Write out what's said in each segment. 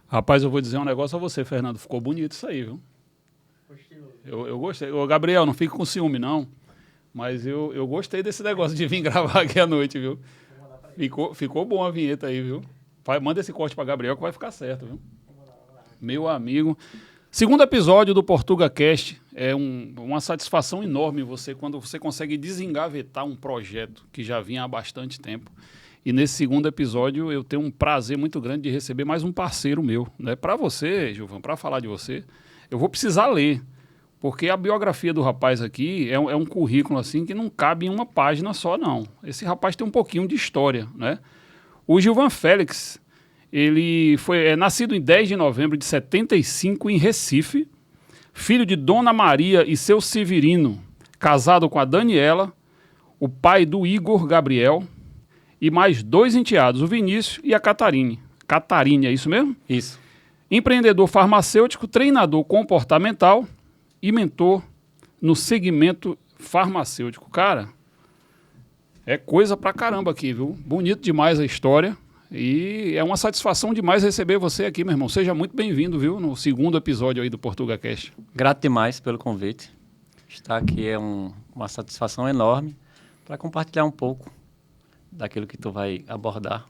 Rapaz, eu vou dizer um negócio a você, Fernando. Ficou bonito isso aí, viu? Eu gostei. Ô, Gabriel, não fique com ciúme, não. Mas eu gostei desse negócio de vir gravar aqui à noite, viu? Ficou bom a vinheta aí, viu? Manda esse corte para Gabriel que vai ficar certo, viu? Meu amigo. Segundo episódio do PortugaCast. É uma satisfação enorme quando você consegue desengavetar um projeto que já vinha há bastante tempo. E nesse segundo episódio eu tenho um prazer muito grande de receber mais um parceiro meu, né? Para você, Gilvan, para falar de você, eu vou precisar ler, porque a biografia do rapaz aqui é um currículo assim que não cabe em uma página só, não. Esse rapaz tem um pouquinho de história, né? O Gilvan Félix, ele foi nascido em 10 de novembro de 75 em Recife, filho de Dona Maria e seu Severino, casado com a Daniela, o pai do Igor Gabriel, e mais 2 enteados, o Vinícius e a Catarine. Catarine, é isso mesmo? Isso. Empreendedor farmacêutico, treinador comportamental e mentor no segmento farmacêutico. Cara, é coisa pra caramba aqui, viu? Bonito demais a história e é uma satisfação demais receber você aqui, meu irmão. Seja muito bem-vindo, viu? No segundo episódio aí do PortugaCast. Grato demais pelo convite. Estar aqui é uma satisfação enorme para compartilhar um pouco daquilo que tu vai abordar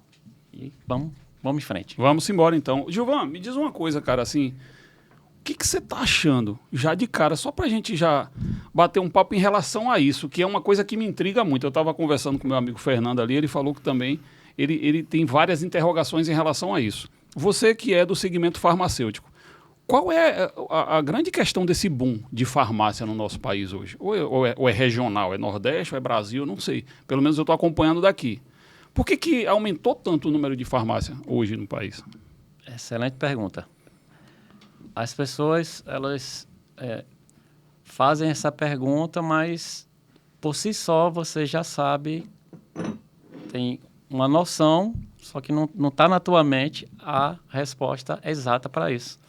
e vamos em frente. Vamos embora então. Gilvan, me diz uma coisa, cara, assim, o que você tá achando já de cara, só pra gente já bater um papo em relação a isso, que é uma coisa que me intriga muito. Eu tava conversando com meu amigo Fernando ali, ele falou que também ele tem várias interrogações em relação a isso. Você que é do segmento farmacêutico, qual é a grande questão desse boom de farmácia no nosso país hoje? Ou é regional, é Nordeste, ou é Brasil, não sei. Pelo menos eu estou acompanhando daqui. Por que aumentou tanto o número de farmácia hoje no país? Excelente pergunta. As pessoas, elas fazem essa pergunta, mas por si só você já sabe, tem uma noção, só que não está na tua mente a resposta exata para isso.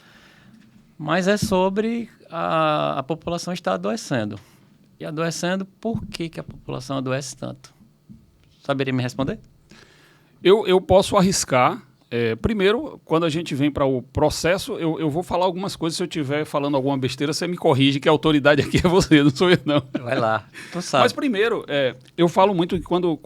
Mas é sobre a população estar adoecendo. E adoecendo, por que a população adoece tanto? Saberia me responder? Eu posso arriscar. Primeiro, quando a gente vem para o processo, eu vou falar algumas coisas. Se eu estiver falando alguma besteira, você me corrige, que a autoridade aqui é você, não sou eu, não. Vai lá, tu sabe. Mas primeiro, eu falo muito que quando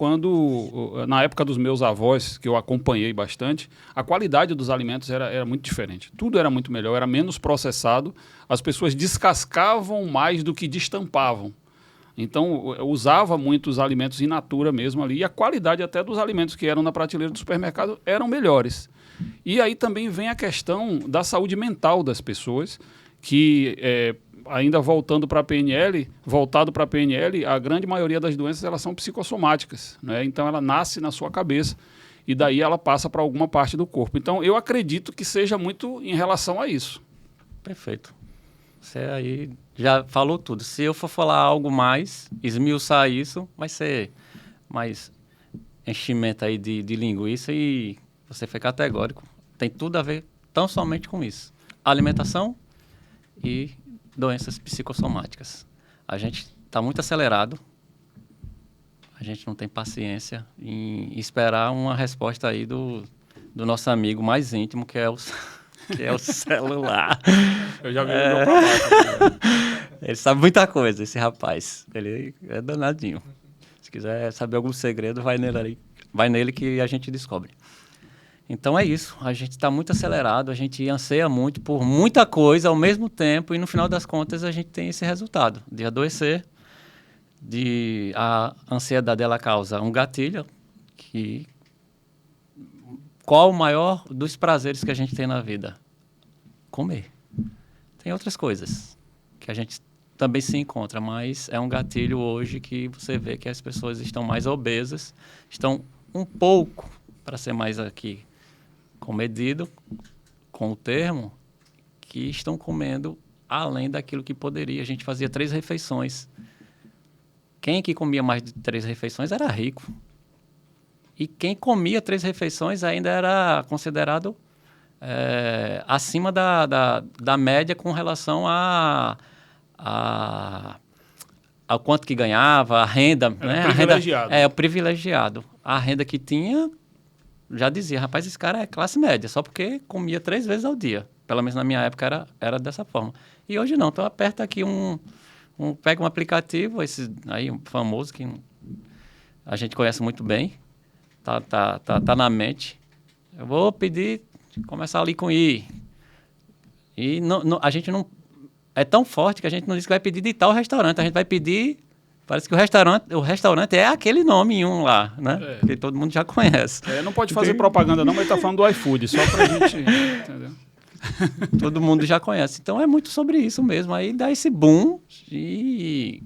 na época dos meus avós, que eu acompanhei bastante, a qualidade dos alimentos era muito diferente. Tudo era muito melhor, era menos processado. As pessoas descascavam mais do que destampavam. Então, eu usava muito os alimentos in natura mesmo ali, e a qualidade até dos alimentos que eram na prateleira do supermercado eram melhores. E aí também vem a questão da saúde mental das pessoas, que ainda voltado para a PNL, a grande maioria das doenças elas são psicossomáticas, né? Então ela nasce na sua cabeça e daí ela passa para alguma parte do corpo. Então eu acredito que seja muito em relação a isso. Perfeito. Você aí já falou tudo. Se eu for falar algo mais, esmiuçar isso, vai ser mais enchimento aí de linguiça e você foi categórico. Tem tudo a ver tão somente com isso. Alimentação e doenças psicossomáticas. A gente está muito acelerado. A gente não tem paciência em esperar uma resposta aí do nosso amigo mais íntimo, que é o celular. Eu já vi o meu trabalho. Ele sabe muita coisa, esse rapaz. Ele é danadinho. Se quiser saber algum segredo, vai nele que a gente descobre. Então é isso. A gente está muito acelerado, a gente anseia muito por muita coisa ao mesmo tempo e no final das contas a gente tem esse resultado de adoecer, a ansiedade ela causa um gatilho que... Qual o maior dos prazeres que a gente tem na vida? Comer. Tem outras coisas que a gente também se encontra, mas é um gatilho hoje que você vê que as pessoas estão mais obesas, estão um pouco, para ser mais aqui comedido, com o termo, que estão comendo além daquilo que poderia. A gente fazia 3 refeições. Quem que comia mais de 3 refeições era rico. E quem comia 3 refeições ainda era considerado acima da média com relação a a quanto que ganhava, a renda. Era né? privilegiado. O privilegiado. A renda que tinha, já dizia, rapaz, esse cara é classe média, só porque comia 3 vezes ao dia. Pelo menos na minha época era dessa forma. E hoje não, então aperta aqui pega um aplicativo, esse aí um famoso, que a gente conhece muito bem, tá na mente. Eu vou pedir, começar ali com I. E a gente não... É tão forte que a gente não diz que vai pedir de tal restaurante. A gente vai pedir... Parece que o restaurante é aquele nome em um lá, né? Que todo mundo já conhece. Não pode fazer propaganda não, mas tá falando do iFood, só pra gente... Entendeu? Todo mundo já conhece. Então é muito sobre isso mesmo. Aí dá esse boom e...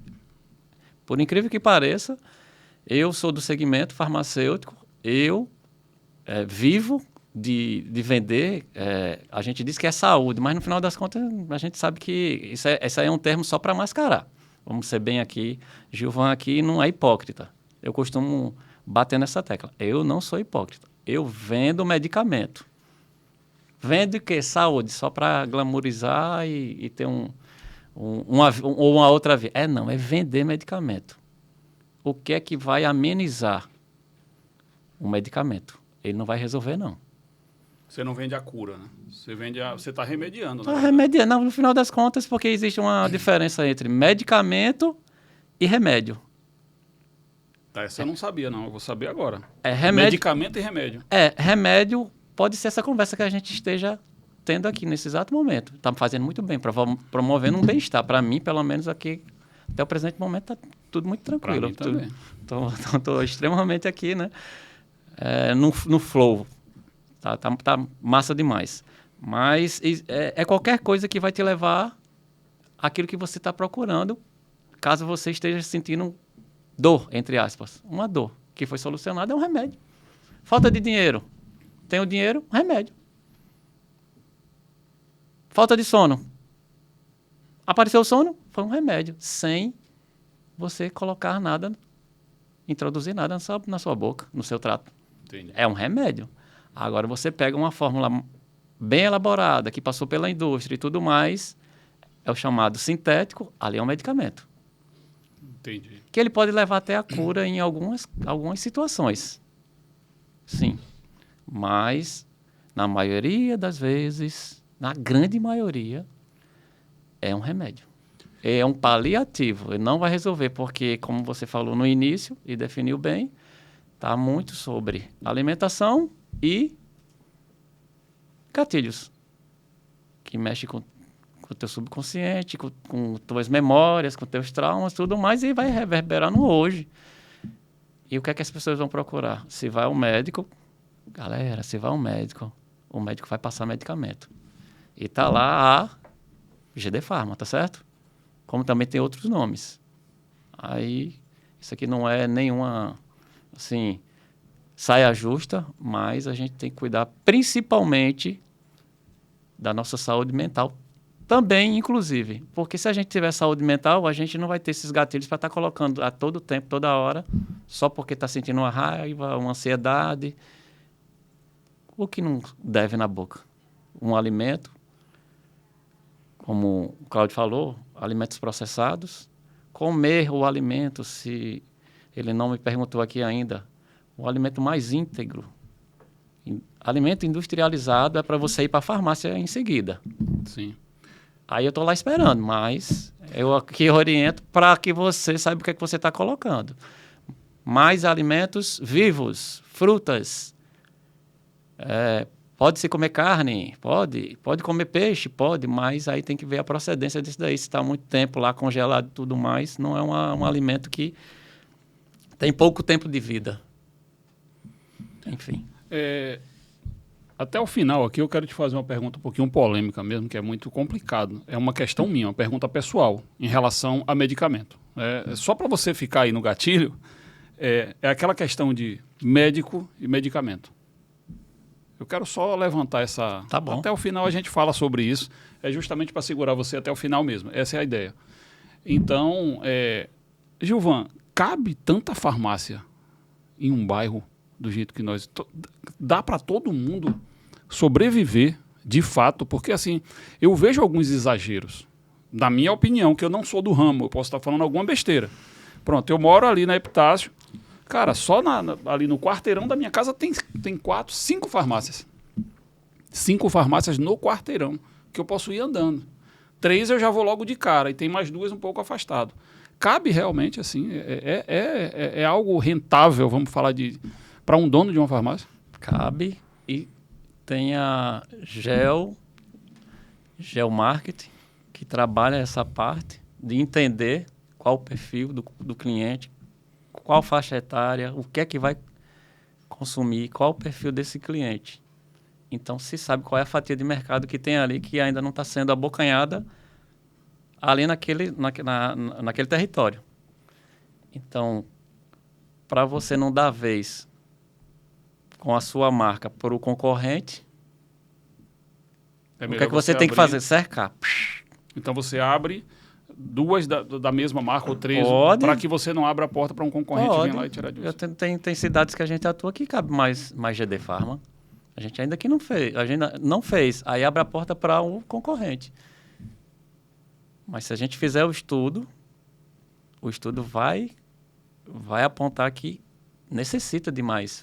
Por incrível que pareça, eu sou do segmento farmacêutico, eu vivo de vender, a gente diz que é saúde, mas no final das contas a gente sabe que isso aí é um termo só para mascarar. Vamos ser bem aqui, Gilvan aqui não é hipócrita. Eu costumo bater nessa tecla. Eu não sou hipócrita. Eu vendo medicamento. Vendo o quê? Saúde, só para glamourizar e ter uma outra via. Não, é vender medicamento. O que é que vai amenizar o medicamento? Ele não vai resolver, não. Você não vende a cura, né? Você está remediando. Está remediando, no final das contas, porque existe uma diferença entre medicamento e remédio. Essa eu não sabia, não. Eu vou saber agora. Medicamento e remédio. Remédio pode ser essa conversa que a gente esteja tendo aqui nesse exato momento. Está fazendo muito bem, promovendo um bem-estar. Para mim, pelo menos aqui, até o presente momento, está tudo muito tranquilo. Para mim também. Estou extremamente aqui, né? No flow. Tá massa demais. Mas é qualquer coisa que vai te levar àquilo que você está procurando, caso você esteja sentindo dor, entre aspas. Uma dor que foi solucionada é um remédio. Falta de dinheiro. Tem o dinheiro, remédio. Falta de sono. Apareceu o sono, foi um remédio. Sem você colocar nada, introduzir nada na sua boca, no seu trato. Entendi. É um remédio. Agora você pega uma fórmula bem elaborada, que passou pela indústria e tudo mais, é o chamado sintético, ali é um medicamento. Entendi. Que ele pode levar até a cura em algumas situações. Sim. Mas, na maioria das vezes, na grande maioria, é um remédio. É um paliativo. Ele não vai resolver, porque, como você falou no início e definiu bem, está muito sobre alimentação e gatilhos, que mexe com o teu subconsciente, com tuas memórias, com teus traumas, tudo mais, e vai reverberar no hoje. E o que é que as pessoas vão procurar? Se vai ao médico, galera, se vai ao médico, o médico vai passar medicamento. E tá lá a GD Pharma, tá certo? Como também tem outros nomes. Aí, isso aqui não é nenhuma, assim, saia justa, mas a gente tem que cuidar principalmente da nossa saúde mental também, inclusive. Porque se a gente tiver saúde mental, a gente não vai ter esses gatilhos para estar colocando a todo tempo, toda hora, só porque está sentindo uma raiva, uma ansiedade. O que não deve na boca? Um alimento, como o Cláudio falou, alimentos processados. Comer o alimento, se ele não me perguntou aqui ainda, o alimento mais íntegro. Alimento industrializado é para você ir para a farmácia em seguida. Sim. Aí eu estou lá esperando, mas eu aqui oriento para que você saiba o que é que você está colocando. Mais alimentos vivos, frutas. Pode-se comer carne? Pode comer peixe? Pode, mas aí tem que ver a procedência disso daí. Se está muito tempo lá congelado e tudo mais, não é um alimento que tem pouco tempo de vida. Enfim. Até o final aqui eu quero te fazer uma pergunta um pouquinho polêmica mesmo, que é muito complicado. É uma questão minha, uma pergunta pessoal em relação a medicamento. Só para você ficar aí no gatilho, é aquela questão de médico e medicamento. Eu quero só levantar essa... Tá bom. Até o final a gente fala sobre isso. É justamente para segurar você até o final mesmo. Essa é a ideia. Então, Gilvan, cabe tanta farmácia em um bairro do jeito que nós... Dá para todo mundo sobreviver, de fato, porque assim, eu vejo alguns exageros Da minha opinião, que eu não sou do ramo, eu posso estar falando alguma besteira. Pronto, eu moro ali na Epitácio. Cara, só ali no quarteirão da minha casa tem 5 farmácias. 5 farmácias no quarteirão, que eu posso ir andando. 3 eu já vou logo de cara, e tem mais 2 um pouco afastado. Cabe realmente, assim, é algo rentável, vamos falar para um dono de uma farmácia? Cabe, e tem a Geomarketing, que trabalha essa parte de entender qual o perfil do cliente, qual faixa etária, o que é que vai consumir, qual o perfil desse cliente. Então, se sabe qual é a fatia de mercado que tem ali, que ainda não está sendo abocanhada ali naquele território. Então, para você não dar vez com a sua marca para o concorrente, o que é que você tem que fazer? Cercar. Então, você abre 2 da mesma marca ou 3, para que você não abra a porta para um concorrente vir lá e tirar disso. Tem cidades que a gente atua que cabe mais GD Pharma. A gente ainda não fez. Aí abre a porta para um concorrente. Mas se a gente fizer o estudo vai apontar que necessita de mais.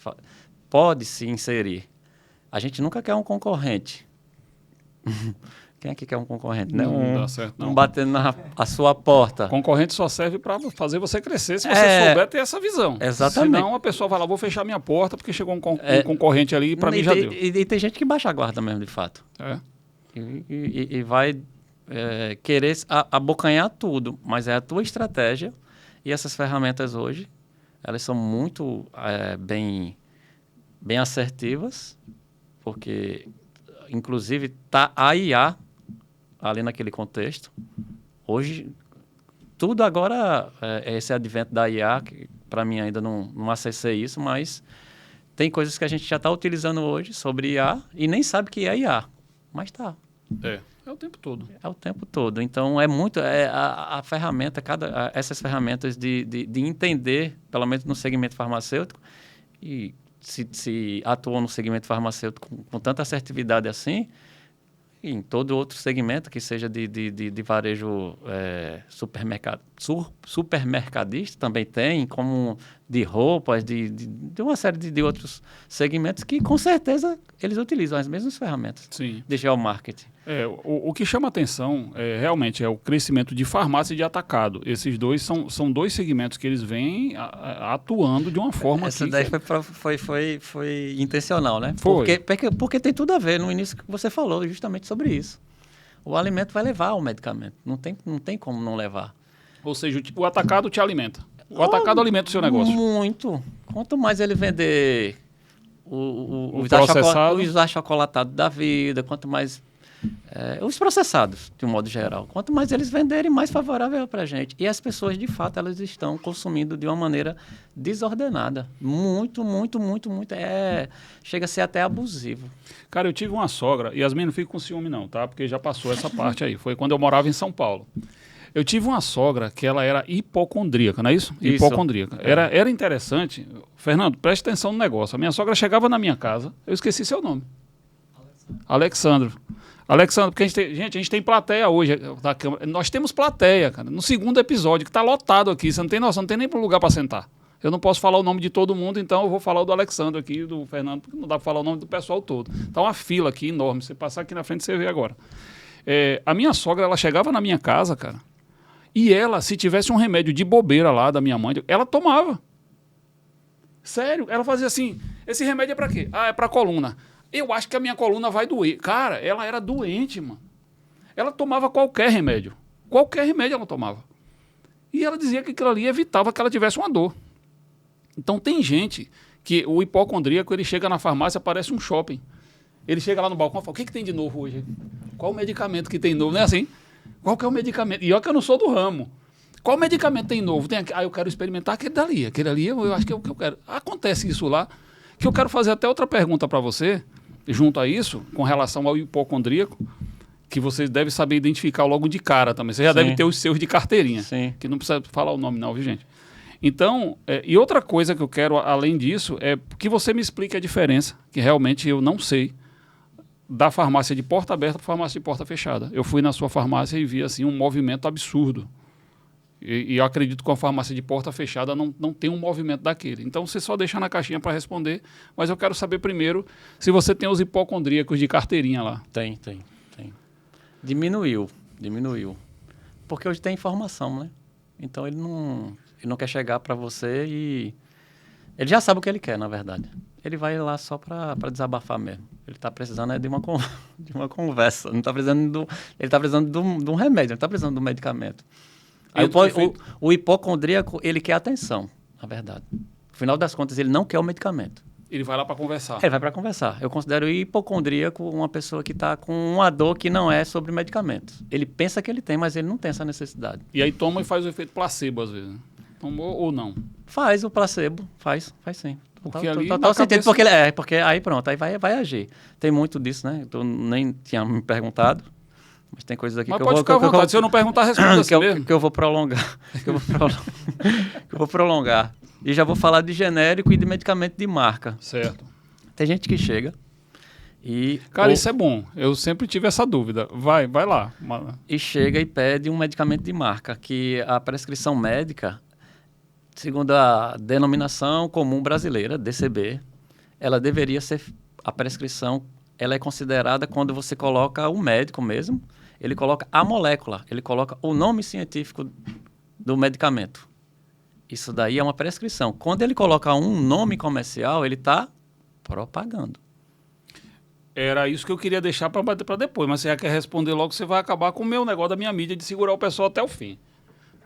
Pode se inserir. A gente nunca quer um concorrente. Quem é que quer um concorrente? Não dá certo, não. Batendo a sua porta. Concorrente só serve para fazer você crescer, se você souber ter essa visão. Exatamente. Senão a pessoa vai lá, vou fechar minha porta porque chegou um concorrente ali e para mim já deu. E tem gente que baixa a guarda mesmo, de fato. E vai querer abocanhar tudo, mas é a tua estratégia. E essas ferramentas hoje, elas são muito bem assertivas, porque, inclusive, está a IA ali naquele contexto. Hoje, tudo agora é esse advento da IA, que para mim ainda não acessei isso, mas tem coisas que a gente já está utilizando hoje sobre IA e nem sabe que é IA, mas está. É o tempo todo. É o tempo todo. Então, é muito... a ferramenta, essas ferramentas de entender, pelo menos no segmento farmacêutico, e se atuam no segmento farmacêutico com tanta assertividade assim, e em todo outro segmento, que seja de varejo supermercadista, também tem, como de roupas, de uma série de outros segmentos que, com certeza, eles utilizam as mesmas ferramentas. Sim. De geomarketing. O que chama atenção realmente é o crescimento de farmácia e de atacado. Esses dois são 2 segmentos que eles vêm atuando de uma forma Essa daí foi intencional, né? Foi. Porque tem tudo a ver no início que você falou justamente sobre isso. O alimento vai levar ao medicamento. Não tem como não levar. Ou seja, o atacado te alimenta. O atacado alimenta o seu negócio. Muito. Quanto mais ele vender os achocolatados da vida, quanto mais... os processados, de um modo geral. Quanto mais eles venderem, mais favorável para a gente. E as pessoas, de fato, elas estão consumindo de uma maneira desordenada. Muito, muito, muito, muito. Chega a ser até abusivo. Cara, eu tive uma sogra, Yasmin, não fica com ciúme não, tá? Porque já passou essa parte aí. Foi quando eu morava em São Paulo. Eu tive uma sogra que ela era hipocondríaca, não é isso? Hipocondríaca. Era interessante. Fernando, preste atenção no negócio. A minha sogra chegava na minha casa, eu esqueci seu nome. Alexandro, porque a gente tem plateia hoje. Nós temos plateia, cara, no 2º episódio, que está lotado aqui. Você não tem noção, não tem nem lugar para sentar. Eu não posso falar o nome de todo mundo, então eu vou falar o do Alexandro aqui, do Fernando, porque não dá para falar o nome do pessoal todo. Tá uma fila aqui enorme. Você passar aqui na frente, você vê agora. A minha sogra, ela chegava na minha casa, cara, e ela, se tivesse um remédio de bobeira lá da minha mãe, ela tomava. Sério, ela fazia assim, esse remédio é para quê? É para coluna. Eu acho que a minha coluna vai doer. Cara, ela era doente, mano. Ela tomava qualquer remédio. Qualquer remédio ela tomava. E ela dizia que aquilo ali evitava que ela tivesse uma dor. Então tem gente que o hipocondríaco, ele chega na farmácia, parece um shopping. Ele chega lá no balcão e fala, o que tem de novo hoje? Qual o medicamento que tem novo? Não é assim? Qual que é o medicamento? E olha que eu não sou do ramo. Qual medicamento tem novo? Eu quero experimentar aquele dali. Aquele ali eu acho que é o que eu quero. Acontece isso lá, que eu quero fazer até outra pergunta para você, junto a isso, com relação ao hipocondríaco, que você deve saber identificar logo de cara também. Você já deve ter os seus de carteirinha. Sim. Que não precisa falar o nome não, viu, gente? Então, e outra coisa que eu quero, além disso, é que você me explique a diferença, que realmente eu não sei, da farmácia de porta aberta para farmácia de porta fechada. Eu fui na sua farmácia e vi assim, um movimento absurdo. E eu acredito que com a farmácia de porta fechada não tem um movimento daquele. Então, você só deixa na caixinha para responder, mas eu quero saber primeiro se você tem os hipocondríacos de carteirinha lá. Tem. Diminuiu. Porque hoje tem informação, né? Então, ele não quer chegar para você e... Ele já sabe o que ele quer, na verdade. Ele vai lá só para desabafar mesmo. Ele está precisando de uma conversa. Não tá precisando ele está precisando de um remédio, não está precisando de um medicamento. Aí o hipocondríaco, ele quer atenção, na verdade. No final das contas, ele não quer o medicamento. Ele vai lá para conversar. Ele vai para conversar. Eu considero o hipocondríaco uma pessoa que está com uma dor que não é sobre medicamentos. Ele pensa que ele tem, mas ele não tem essa necessidade. E aí toma e faz o efeito placebo, às vezes. Tomou ou não? Faz o placebo, faz sim. Porque ali total sentido, porque aí pronto, aí vai agir. Tem muito disso, né? Eu nem tinha me perguntado. Mas tem coisas aqui mas que eu pode vou... ficar à vontade. Se eu não perguntar, responda assim mesmo. Que eu vou prolongar. que eu vou prolongar. E já vou falar de genérico e de medicamento de marca. Certo. Tem gente que chega e... Cara, isso é bom. Eu sempre tive essa dúvida. Vai lá. E chega e pede um medicamento de marca, que a prescrição médica, segundo a denominação comum brasileira, DCB, ela deveria ser... A prescrição, ela é considerada quando você coloca o médico mesmo, ele coloca a molécula, ele coloca o nome científico do medicamento. Isso daí é uma prescrição. Quando ele coloca um nome comercial, ele está propagando. Era isso que eu queria deixar para bater para depois, mas você já quer responder logo, você vai acabar com o meu negócio da minha mídia de segurar o pessoal até o fim.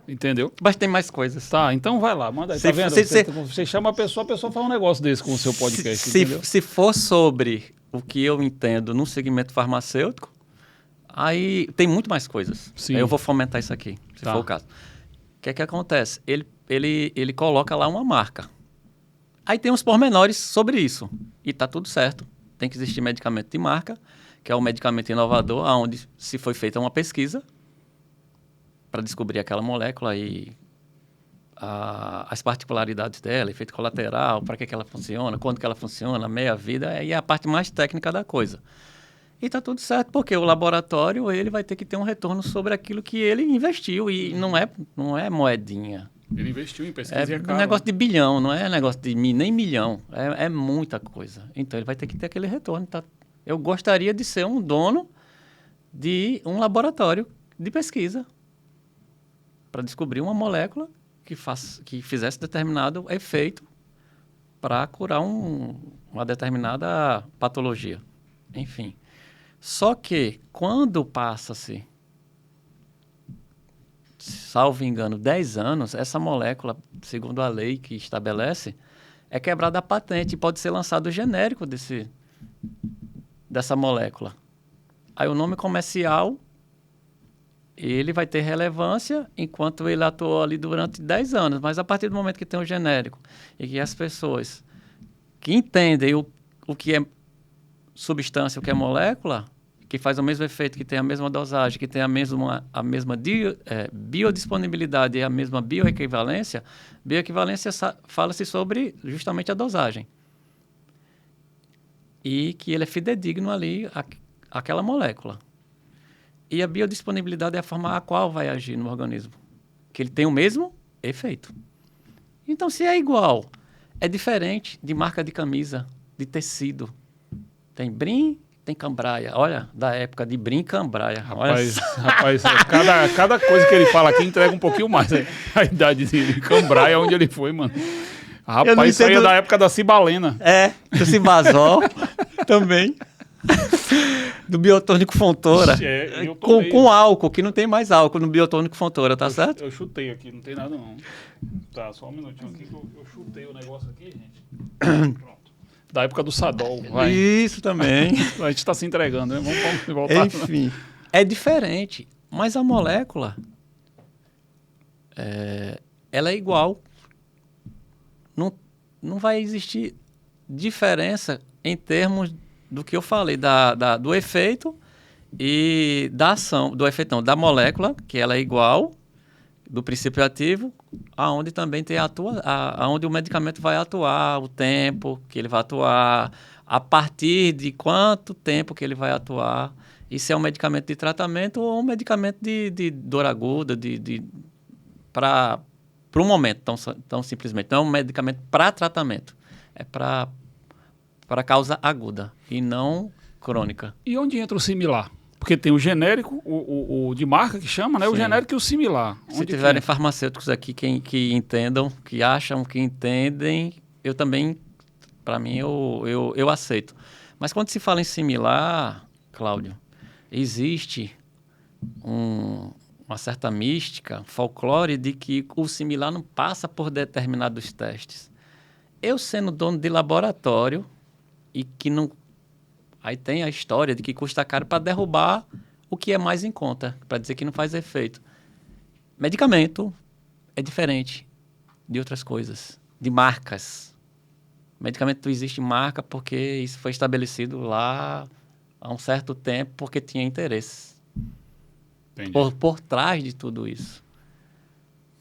Entendeu? Mas tem mais coisas. Tá, então vai lá, manda aí. Tá vendo? Você chama a pessoa faz um negócio desse com o seu podcast, entendeu? Se for sobre o que eu entendo no segmento farmacêutico, aí tem muito mais coisas. Sim. Aí eu vou fomentar isso aqui, se for o caso. O que é que acontece? Ele coloca lá uma marca. Aí tem uns pormenores sobre isso. E tá tudo certo. Tem que existir medicamento de marca, que é um medicamento inovador, onde se foi feita uma pesquisa para descobrir aquela molécula e as particularidades dela, efeito colateral, para que ela funciona, quando que ela funciona, meia-vida, aí é a parte mais técnica da coisa. E tá tudo certo, porque o laboratório ele vai ter que ter um retorno sobre aquilo que ele investiu, e não é moedinha. Ele investiu em pesquisa e é um negócio de bilhão, não é negócio de nem milhão, é muita coisa. Então ele vai ter que ter aquele retorno. Tá? Eu gostaria de ser um dono de um laboratório de pesquisa para descobrir uma molécula que fizesse determinado efeito para curar uma determinada patologia. Enfim. Só que, quando passa-se, salvo engano, 10 anos, essa molécula, segundo a lei que estabelece, é quebrada a patente e pode ser lançado o genérico dessa molécula. Aí o nome comercial, ele vai ter relevância enquanto ele atuou ali durante 10 anos, mas a partir do momento que tem o genérico e que as pessoas que entendem o que é substância, o que é molécula, que faz o mesmo efeito, que tem a mesma dosagem, que tem a mesma biodisponibilidade e a mesma bioequivalência, fala-se sobre justamente a dosagem. E que ele é fidedigno ali, aquela molécula. E a biodisponibilidade é a forma a qual vai agir no organismo. Que ele tem o mesmo efeito. Então, se é igual, é diferente de marca de camisa, de tecido. Tem Brim, tem Cambraia. Olha, da época de Brim e Cambraia. Rapaz, cada coisa que ele fala aqui entrega um pouquinho mais. Né? A idade de Cambraia, onde ele foi, mano. Rapaz, isso aí é da época da Cibalena. É, do Cibazol também. Do biotônico Fontoura. Com álcool, que não tem mais álcool no biotônico Fontoura, tá certo? Eu chutei aqui, não tem nada não. Tá, só um minutinho aqui que eu chutei o negócio aqui, gente. Pronto. Da época do Sadol. Vai. Isso também. A gente tá se entregando, né? Vamos voltar. Enfim, é diferente, mas a molécula ela é igual. Não vai existir diferença em termos do que eu falei, do efeito e da ação, do efeito não, da molécula, que ela é igual, do princípio ativo, aonde também tem aonde o medicamento vai atuar, o tempo que ele vai atuar, a partir de quanto tempo que ele vai atuar, e se é um medicamento de tratamento ou um medicamento de dor aguda, para um momento, tão simplesmente. Não é um medicamento para tratamento, é para causa aguda e não crônica. E onde entra o similar? Porque tem o genérico, o de marca que chama, né? Sim. O genérico e o similar. Se tiverem farmacêuticos aqui que entendam, que acham que entendem, eu também, para mim, eu aceito. Mas quando se fala em similar, Cláudio, existe uma certa mística, folclore de que o similar não passa por determinados testes. Eu sendo dono de laboratório e que não... Aí tem a história de que custa caro para derrubar o que é mais em conta, para dizer que não faz efeito. Medicamento é diferente de outras coisas, de marcas. Medicamento existe marca porque isso foi estabelecido lá há um certo tempo porque tinha interesse. Por trás de tudo isso.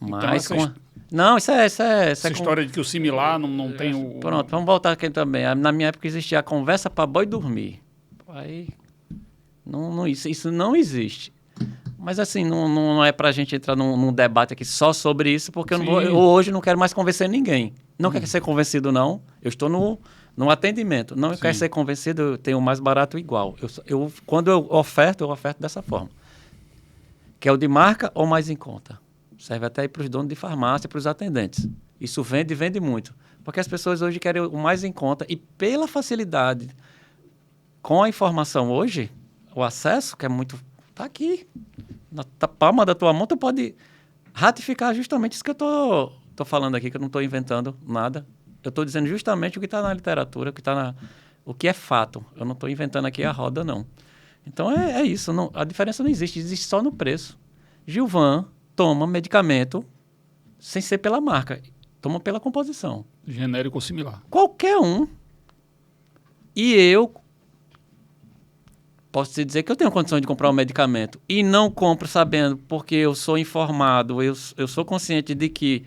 Mas então, não, isso é essa história de que o similar não tem o... Pronto, vamos voltar aqui também. Na minha época existia a conversa para boi dormir. Aí, isso não existe. Mas assim, não é para a gente entrar num debate aqui só sobre isso, porque eu hoje não quero mais convencer ninguém. Não quer ser convencido, não. Eu estou no atendimento. Não quero ser convencido, eu tenho o mais barato igual. Quando eu oferto dessa forma. Que é o de marca ou mais em conta. Serve até para os donos de farmácia, para os atendentes. Isso vende muito. Porque as pessoas hoje querem o mais em conta e pela facilidade com a informação hoje, o acesso, que é muito... Está aqui. Na palma da tua mão, tu pode ratificar justamente isso que eu tô falando aqui, que eu não estou inventando nada. Eu estou dizendo justamente o que está na literatura, o que é fato. Eu não estou inventando aqui a roda, não. Então, é isso. A diferença não existe. Existe só no preço. Gilvan toma medicamento sem ser pela marca. Toma pela composição. Genérico ou similar. Qualquer um. E eu posso te dizer que eu tenho condição de comprar um medicamento e não compro sabendo porque eu sou informado, eu sou consciente de que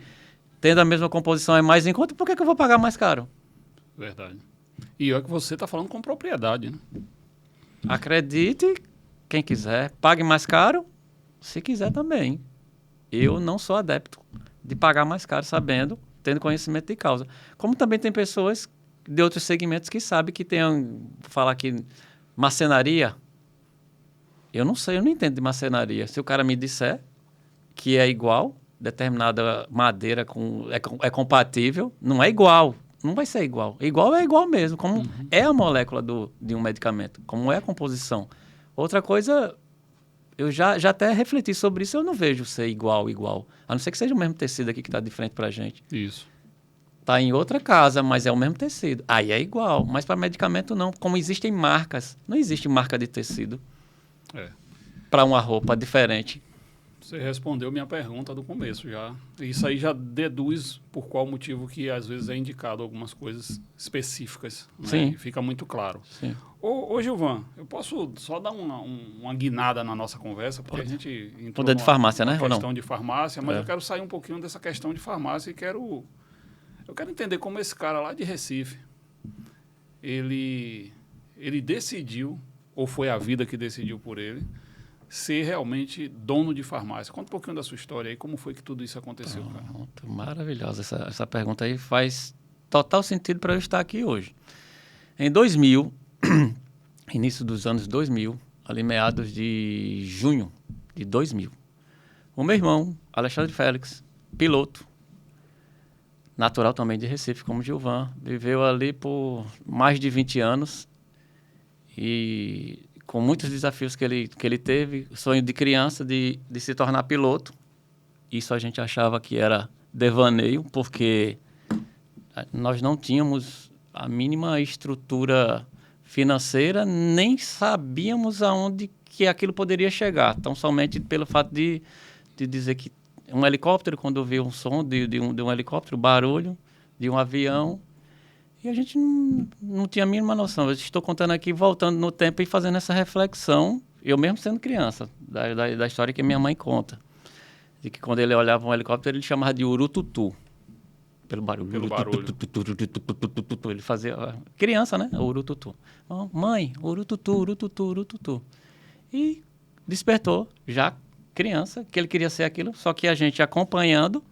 tendo a mesma composição é mais em conta, por que eu vou pagar mais caro? Verdade. E é que você está falando com propriedade, né? Acredite, quem quiser. Pague mais caro, se quiser também. Eu não sou adepto de pagar mais caro, sabendo, tendo conhecimento de causa. Como também tem pessoas de outros segmentos que sabem que tem, vou falar aqui, marcenaria. Eu não sei, eu não entendo de marcenaria. Se o cara me disser que é igual, determinada madeira é compatível, não é igual. Não vai ser igual. Igual é igual mesmo, como é a molécula de um medicamento, como é a composição. Outra coisa, eu já até refleti sobre isso, eu não vejo ser igual. A não ser que seja o mesmo tecido aqui que está de frente para a gente. Isso. Está em outra casa, mas é o mesmo tecido. Aí é igual, mas para medicamento não. Como existem marcas, não existe marca de tecido para uma roupa diferente. Você respondeu minha pergunta do começo já. Isso aí já deduz por qual motivo que às vezes é indicado algumas coisas específicas. Né? Sim. Fica muito claro. Sim. Ô Gilvan, eu posso só dar uma guinada na nossa conversa, porque a gente entrou de farmácia, né? questão de farmácia, mas eu quero sair um pouquinho dessa questão de farmácia e eu quero entender como esse cara lá de Recife, ele decidiu, ou foi a vida que decidiu por ele, ser realmente dono de farmácia. Conta um pouquinho da sua história aí, como foi que tudo isso aconteceu, cara? Maravilhosa essa pergunta aí, faz total sentido para eu estar aqui hoje. Em 2000, início dos anos 2000, ali meados de junho de 2000, o meu irmão, Alexandre Félix, piloto, natural também de Recife, como Gilvan, viveu ali por mais de 20 anos e com muitos desafios que ele teve, sonho de criança de se tornar piloto. Isso a gente achava que era devaneio, porque nós não tínhamos a mínima estrutura financeira, nem sabíamos aonde que aquilo poderia chegar. Então, somente pelo fato de dizer que um helicóptero, quando eu vi um som de um helicóptero, barulho de um avião, e a gente não tinha a mínima noção. Eu estou contando aqui, voltando no tempo e fazendo essa reflexão, eu mesmo sendo criança, da história que minha mãe conta. De que quando ele olhava um helicóptero, ele chamava de urututu. pelo barulho. Pelo barulho. Ele fazia... Criança, né? Urututu. Mãe, urututu, urututu, urututu. E despertou, já criança, que ele queria ser aquilo, só que a gente acompanhando,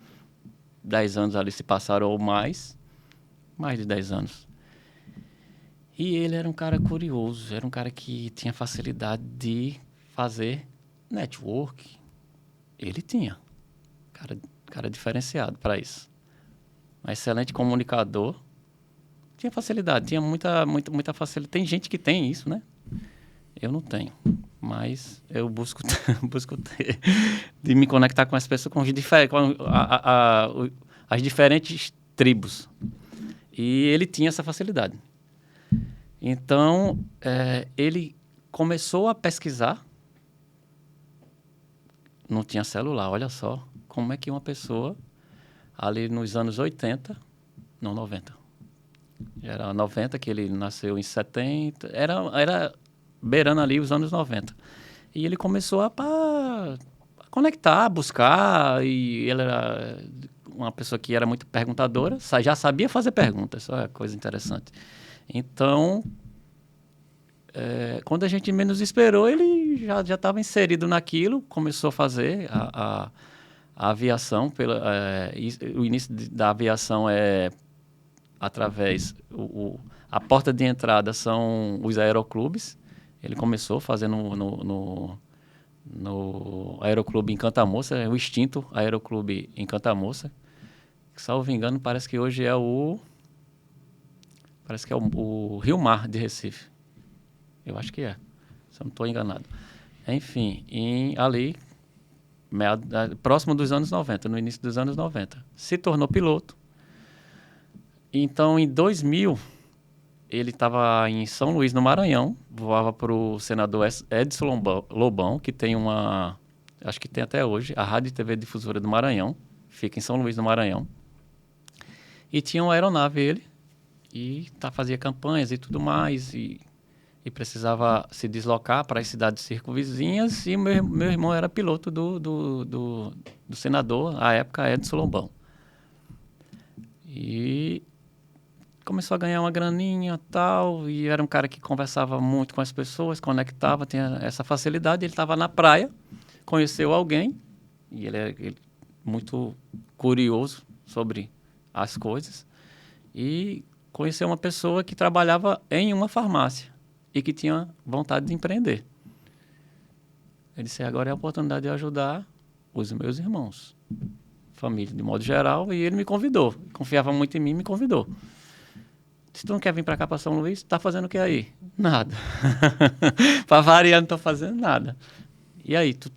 10 anos ali se passaram ou mais de 10 anos. E ele era um cara curioso, era um cara que tinha facilidade de fazer network. Ele tinha. Cara diferenciado para isso. Um excelente comunicador. Tinha facilidade, tinha muita facilidade. Tem gente que tem isso, né? Eu não tenho. Mas eu busco ter, de me conectar com as pessoas, com as diferentes tribos. E ele tinha essa facilidade. Então, ele começou a pesquisar. Não tinha celular, olha só. Como é que uma pessoa, ali nos anos 80, não, 90. Era 90, que ele nasceu em 70. Era beirando ali os anos 90. E ele começou a conectar, a buscar. E ele era uma pessoa que era muito perguntadora, já sabia fazer perguntas. Isso é uma coisa interessante. Então, quando a gente menos esperou, ele já estava inserido naquilo, começou a fazer a aviação. O início da aviação é através... a porta de entrada são os aeroclubes. Ele começou fazendo no aeroclube em Cantamoça, o extinto aeroclube em Cantamoça. Salvo engano, parece que hoje é o Rio Mar de Recife. Eu acho que é, se eu não estou enganado. Enfim, ali, próximo dos anos 90, no início dos anos 90. Se tornou piloto. Então, em 2000, ele estava em São Luís, no Maranhão, voava para o senador Edson Lobão, que tem acho que tem até hoje, a Rádio e TV Difusora do Maranhão, fica em São Luís, no Maranhão. E tinha uma aeronave, ele, e fazia campanhas e tudo mais, e precisava se deslocar para as cidades circunvizinhas, e meu irmão era piloto do senador, à época, Edson Lobão. E começou a ganhar uma graninha e tal, e era um cara que conversava muito com as pessoas, conectava, tinha essa facilidade. Ele estava na praia, conheceu alguém, e ele é muito curioso sobre as coisas, e conheceu uma pessoa que trabalhava em uma farmácia e que tinha vontade de empreender. Ele disse: agora é a oportunidade de ajudar os meus irmãos, família de modo geral, e ele me convidou, confiava muito em mim, me convidou. Se tu não quer vir para cá, para São Luís, tá fazendo o que aí? Nada. Para variar, não tô fazendo nada. E aí, tu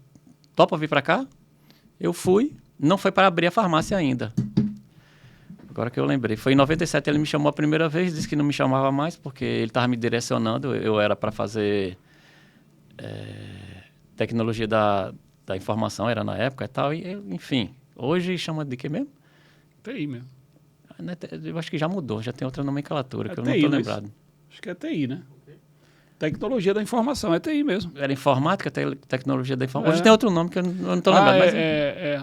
topa vir para cá? Eu fui, não foi para abrir a farmácia ainda. Agora que eu lembrei. Foi em 97, ele me chamou a primeira vez, disse que não me chamava mais, porque ele estava me direcionando. Eu era para fazer tecnologia da informação, era na época e tal. E, enfim, hoje chama de quê mesmo? TI mesmo. Eu acho que já mudou, já tem outra nomenclatura, que eu TI, não estou lembrado. Acho que é TI, né? Tecnologia da informação, é TI mesmo. Era informática, tecnologia da informação. Hoje tem outro nome que eu não estou lembrado.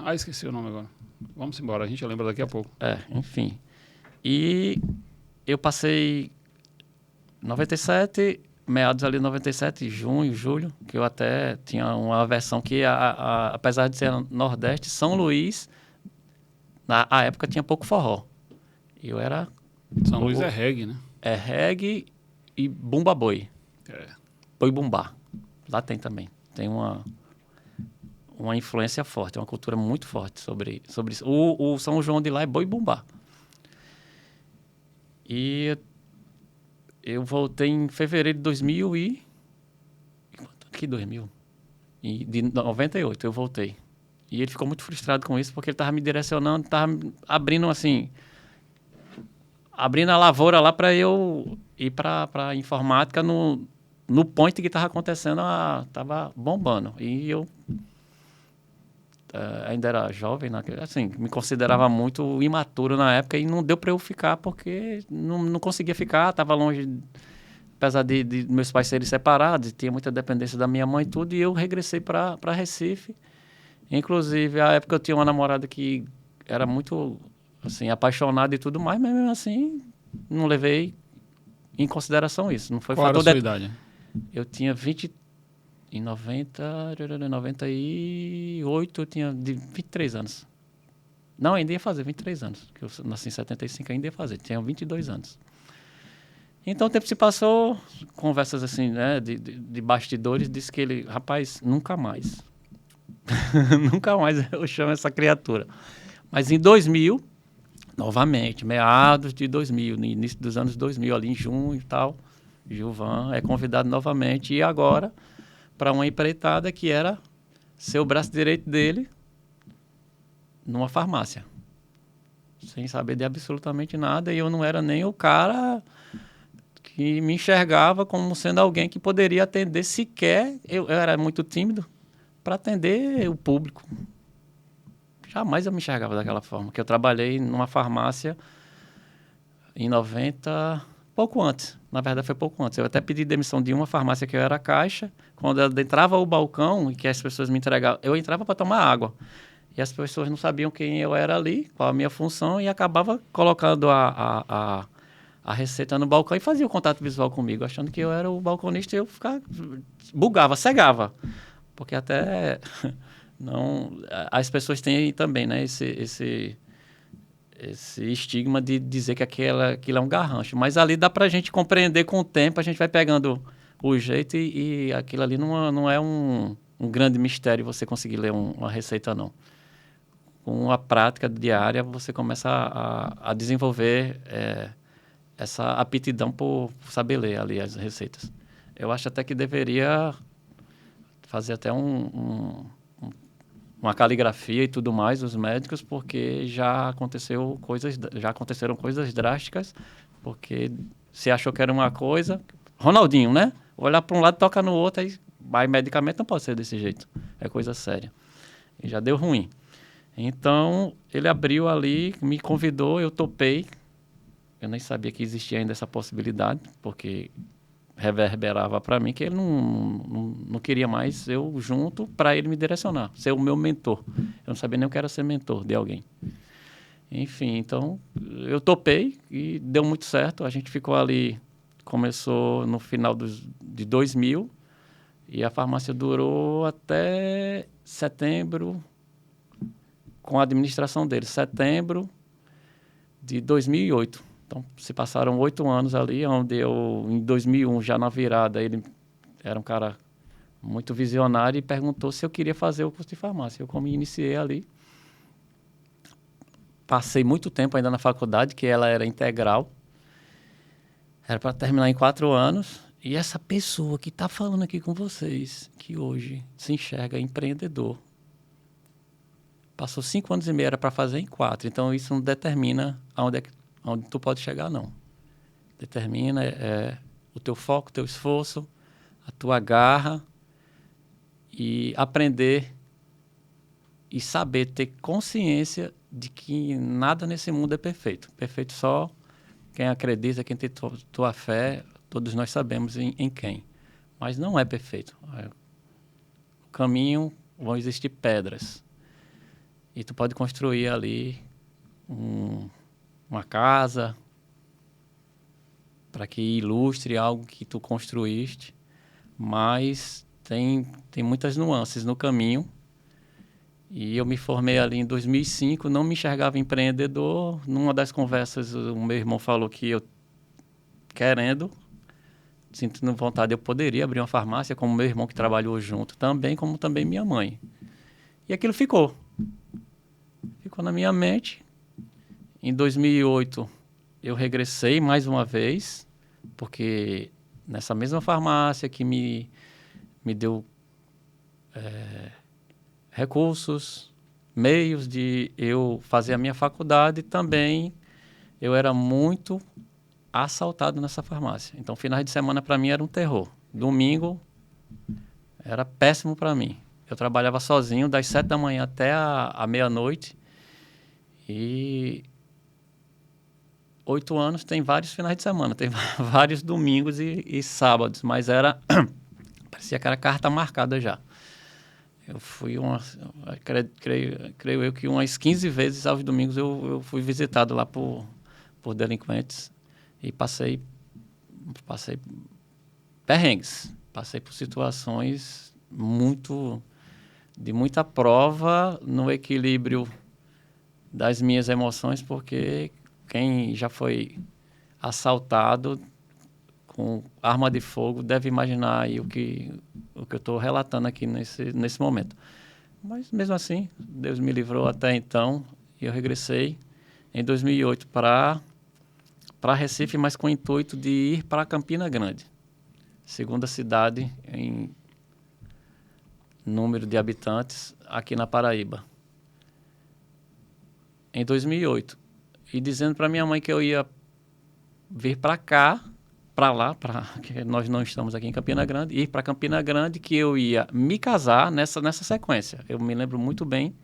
Mas... esqueci o nome agora. Vamos embora, a gente lembra daqui a pouco. Enfim. E eu passei 97, meados ali de 97, junho, julho, que eu até tinha uma versão que, apesar de ser Nordeste, São Luís, na época tinha pouco forró. E eu era... São Luís é reggae, né? É reggae e bumba boi. Boi bumbá. Lá tem também. Tem uma influência forte, uma cultura muito forte sobre isso. O São João de lá é boi bumbá. E eu voltei em fevereiro de 2000 e... Que 2000? E de 98 eu voltei. E ele ficou muito frustrado com isso, porque ele estava me direcionando, estava abrindo assim... Abrindo a lavoura lá para eu ir para a informática no point que estava acontecendo, estava bombando. E eu ainda era jovem, assim, me considerava muito imaturo na época, e não deu para eu ficar, porque não conseguia ficar, estava longe, apesar de meus pais serem separados, tinha muita dependência da minha mãe e tudo, e eu regressei para Recife. Inclusive, à época eu tinha uma namorada que era muito assim, apaixonado e tudo mais, mas mesmo assim não levei em consideração isso. Não foi Qual era a fator sua idade? Eu tinha 20 em 98 eu tinha de 23 anos. Não, ainda ia fazer 23 anos, que eu nasci em 75, ainda ia fazer, tinha 22 anos. Então o tempo se passou, conversas assim, né, de bastidores, disse que ele, rapaz, nunca mais. Nunca mais eu chamo essa criatura. Mas em 2000, novamente, meados de 2000, no início dos anos 2000, ali em junho e tal, Gilvan é convidado novamente, e agora para uma empreitada que era ser o braço direito dele numa farmácia. Sem saber de absolutamente nada, e eu não era nem o cara que me enxergava como sendo alguém que poderia atender sequer, eu era muito tímido, para atender o público. Jamais eu me enxergava daquela forma, que eu trabalhei numa farmácia em 90, pouco antes. Na verdade, foi pouco antes. Eu até pedi demissão de uma farmácia que eu era caixa. Quando eu entrava ao balcão e que as pessoas me entregavam, eu entrava para tomar água. E as pessoas não sabiam quem eu era ali, qual a minha função, e acabava colocando a receita no balcão e fazia o contato visual comigo, achando que eu era o balconista, e eu ficava, bugava, cegava. Porque até não, as pessoas têm também, né, esse estigma de dizer que aquilo é um garrancho. Mas ali dá para a gente compreender com o tempo, a gente vai pegando o jeito, e aquilo ali não é um grande mistério você conseguir ler uma receita, não. Com a prática diária, você começa a desenvolver essa aptidão por saber ler ali as receitas. Eu acho até que deveria fazer até uma caligrafia e tudo mais, os médicos, porque já aconteceram coisas drásticas, porque se achou que era uma coisa... Ronaldinho, né? Olhar para um lado, toca no outro, aí medicamento não pode ser desse jeito. É coisa séria. E já deu ruim. Então, ele abriu ali, me convidou, eu topei. Eu nem sabia que existia ainda essa possibilidade, porque reverberava para mim que ele não queria mais eu junto para ele me direcionar, ser o meu mentor. Eu não sabia nem o que era ser mentor de alguém. Enfim, então, eu topei e deu muito certo. A gente ficou ali, começou no final de 2000, e a farmácia durou até setembro, com a administração dele, setembro de 2008. Então, se passaram 8 anos ali, onde eu, em 2001, já na virada, ele era um cara muito visionário e perguntou se eu queria fazer o curso de farmácia. Eu, como iniciei ali, passei muito tempo ainda na faculdade, que ela era integral, era para terminar em 4 anos, e essa pessoa que está falando aqui com vocês, que hoje se enxerga empreendedor, passou 5 anos e meio, era para fazer em 4. Então, isso não determina onde tu pode chegar, não. Determina o teu foco, o teu esforço, a tua garra, e aprender e saber ter consciência de que nada nesse mundo é perfeito. Perfeito só quem acredita, quem tem tua fé, todos nós sabemos em quem. Mas não é perfeito. No caminho vão existir pedras. E tu pode construir ali uma casa para que ilustre algo que tu construíste, mas tem muitas nuances no caminho. E eu me formei ali em 2005, não me enxergava empreendedor. Numa das conversas, o meu irmão falou que eu, querendo, sentindo vontade, eu poderia abrir uma farmácia, como meu irmão que trabalhou junto também, como também minha mãe. E aquilo ficou na minha mente. Em 2008, eu regressei mais uma vez, porque nessa mesma farmácia que me deu recursos, meios de eu fazer a minha faculdade, também eu era muito assaltado nessa farmácia. Então, finais de semana para mim era um terror. Domingo era péssimo para mim. Eu trabalhava sozinho das 7 da manhã até a meia-noite, e 8 anos tem vários finais de semana, tem vários domingos e sábados, mas parecia que era carta marcada já. Eu fui creio eu que umas 15 vezes aos domingos eu fui visitado lá por delinquentes e passei perrengues, passei por situações de muita prova no equilíbrio das minhas emoções, porque quem já foi assaltado com arma de fogo deve imaginar aí o que eu estou relatando aqui nesse momento. Mas mesmo assim, Deus me livrou até então e eu regressei em 2008 para Recife, mas com o intuito de ir para Campina Grande, segunda cidade em número de habitantes aqui na Paraíba. Em 2008. E dizendo para minha mãe que eu ia vir para cá, que nós não estamos aqui em Campina Grande, ir para Campina Grande, que eu ia me casar nessa sequência. Eu me lembro muito bem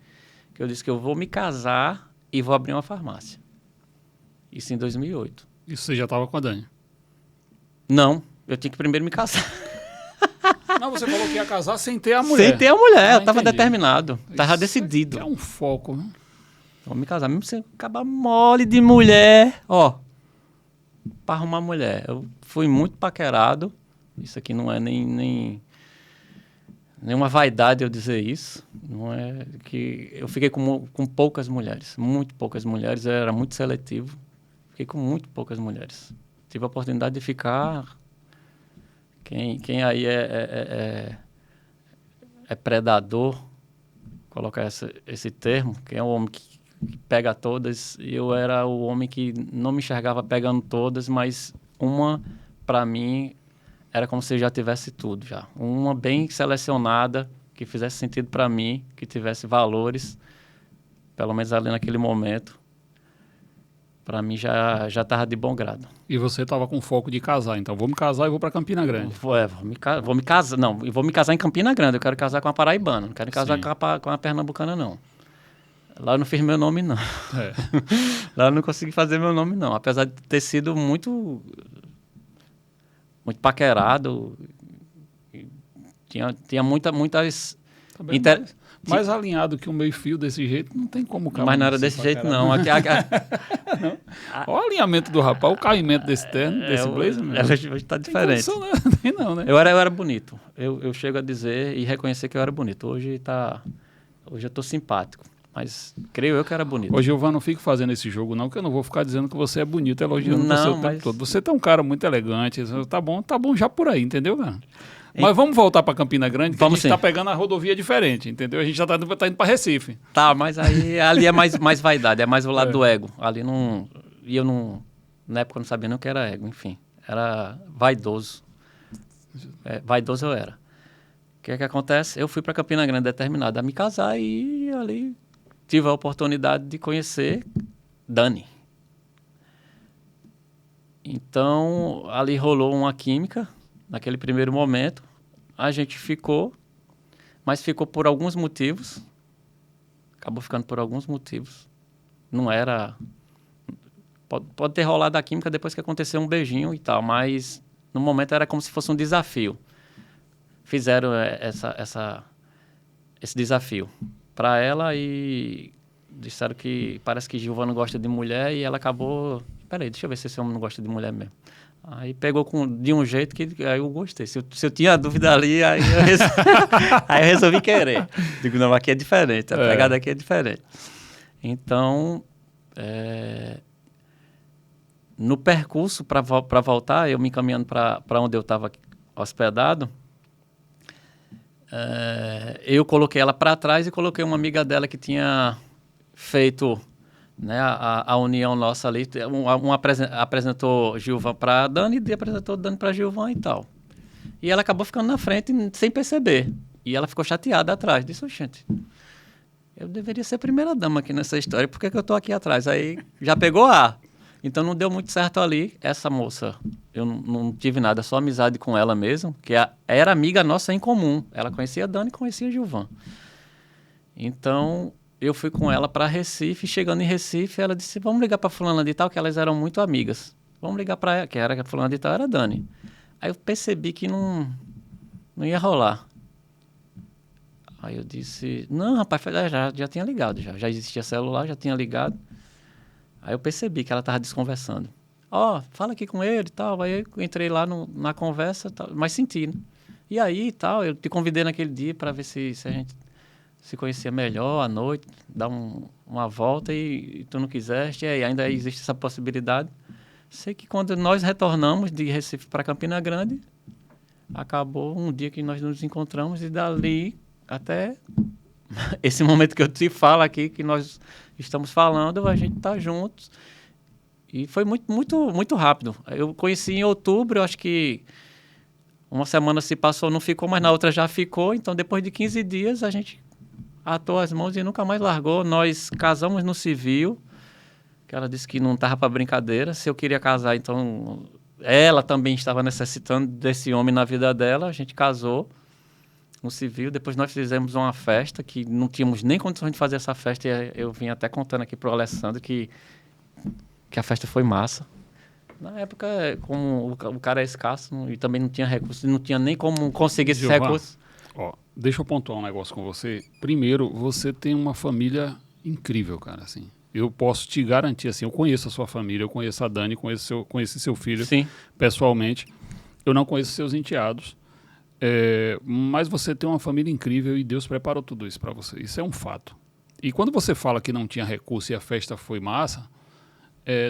que eu disse que eu vou me casar e vou abrir uma farmácia. Isso em 2008. Isso você já estava com a Dani? Não, eu tinha que primeiro me casar. Não, você falou que ia casar sem ter a mulher. Sem ter a mulher, eu estava entendi. determinado, estava decidido. É um foco, né? Vou me casar, mesmo sem acabar mole de mulher, ó, para arrumar mulher. Eu fui muito paquerado, isso aqui não é nem uma vaidade eu dizer isso, não é que eu fiquei com poucas mulheres, muito poucas mulheres, eu era muito seletivo, fiquei com muito poucas mulheres. Tive a oportunidade de ficar, quem aí é predador, colocar esse termo, que é um homem que pega todas, e eu era o homem que não me enxergava pegando todas, mas uma, para mim, era como se já tivesse tudo já. Uma bem selecionada, que fizesse sentido para mim, que tivesse valores, pelo menos ali naquele momento, para mim já estava de bom grado. E você estava com foco de casar, então vou me casar e vou para Campina Grande. Vou me casar, não, eu vou me casar em Campina Grande, eu quero casar com a paraibana, não quero casar com a pernambucana, não. Lá eu não fiz meu nome, não. É. Lá eu não consegui fazer meu nome, não. Apesar de ter sido muito paquerado. Tinha muitas... Mais alinhado que um meio-fio desse jeito, não tem como Mas não era desse jeito, não. Olha o alinhamento do rapaz, o caimento desse terno, desse blazer. Hoje está diferente. Não tem não, né? Eu era bonito. Eu chego a dizer e reconhecer que eu era bonito. Hoje eu estou simpático. Mas creio eu que era bonito. Ô, Gilvan, não fique fazendo esse jogo, não, que eu não vou ficar dizendo que você é bonito, elogiando você o tempo todo. Você tá um cara muito elegante, tá bom já por aí, entendeu, cara? Mas vamos voltar para Campina Grande, que a gente está pegando a rodovia diferente, entendeu? A gente já tá indo para Recife. Tá, mas aí ali é mais vaidade, é mais o lado do ego. Ali não... E eu não... Na época eu não sabia nem o que era ego, enfim. Era vaidoso. Vaidoso eu era. O que é que acontece? Eu fui para Campina Grande determinado a me casar e ali... tive a oportunidade de conhecer Dani. Então, ali rolou uma química, naquele primeiro momento. A gente ficou, mas ficou por alguns motivos. Acabou ficando por alguns motivos. Não era... Pode ter rolado a química depois que aconteceu um beijinho e tal, mas no momento era como se fosse um desafio. Fizeram esse desafio para ela e disseram que parece que Gilvan não gosta de mulher e ela acabou... Peraí, deixa eu ver se esse homem não gosta de mulher mesmo. Aí pegou de um jeito que aí eu gostei. Se eu tinha dúvida ali, aí eu resolvi querer. Digo, não, aqui é diferente, a pegada aqui é diferente. Então, no percurso para voltar, eu me encaminhando para onde eu estava hospedado, eu coloquei ela para trás e coloquei uma amiga dela que tinha feito, né, a união nossa ali. Apresentou Gilvan para Dani e apresentou Dani para Gilvan e tal. E ela acabou ficando na frente sem perceber. E ela ficou chateada atrás. Disse, gente, eu deveria ser a primeira dama aqui nessa história. Por que eu estou aqui atrás? Aí já pegou a... Então não deu muito certo ali. Essa moça, eu não tive nada, só amizade com ela mesmo, que era amiga nossa em comum. Ela conhecia a Dani e conhecia a Gilvan. Então eu fui com ela para Recife. Chegando em Recife, ela disse, vamos ligar para fulana de tal, que elas eram muito amigas. Vamos ligar para ela, que era a fulana de tal, era a Dani. Aí eu percebi que não ia rolar. Aí eu disse, não, rapaz, já tinha ligado, já existia celular, já tinha ligado. Aí eu percebi que ela estava desconversando. Fala aqui com ele e tal. Aí eu entrei lá na conversa, tal, mas senti, né? E aí, tal, eu te convidei naquele dia para ver se a gente se conhecia melhor à noite, dar uma volta e tu não quiseste, e ainda existe essa possibilidade. Sei que quando nós retornamos de Recife para Campina Grande, acabou um dia que nós nos encontramos e dali até esse momento que eu te falo aqui, que nós estamos falando, a gente tá juntos. E foi muito, muito, muito rápido. Eu conheci em outubro, eu acho que uma semana se passou, não ficou, mas na outra já ficou. Então, depois de 15 dias, a gente atou as mãos e nunca mais largou. Nós casamos no civil, que ela disse que não estava para brincadeira. Se eu queria casar, então ela também estava necessitando desse homem na vida dela. A gente casou no civil. Depois nós fizemos uma festa que não tínhamos nem condições de fazer essa festa. E eu vim até contando aqui para o Alessandro que a festa foi massa. Na época, como o cara é escasso e também não tinha recursos, não tinha nem como conseguir esses recursos. Deixa eu pontuar um negócio com você. Primeiro, você tem uma família incrível, cara, assim. Eu posso te garantir, assim, eu conheço a sua família, eu conheço a Dani, conheço seu filho. Sim. Pessoalmente. Eu não conheço seus enteados, mas você tem uma família incrível e Deus preparou tudo isso para você. Isso é um fato. E quando você fala que não tinha recurso e a festa foi massa,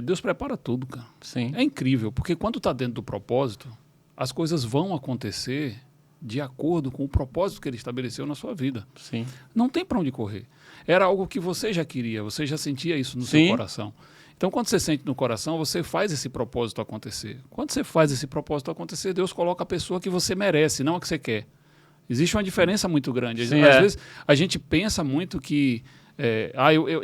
Deus prepara tudo, cara. Sim. É incrível, porque quando está dentro do propósito, as coisas vão acontecer de acordo com o propósito que ele estabeleceu na sua vida. Sim. Não tem para onde correr. Era algo que você já queria, você já sentia isso no seu coração. Então, quando você sente no coração, você faz esse propósito acontecer. Quando você faz esse propósito acontecer, Deus coloca a pessoa que você merece, não a que você quer. Existe uma diferença muito grande. Sim, Às vezes, a gente pensa muito que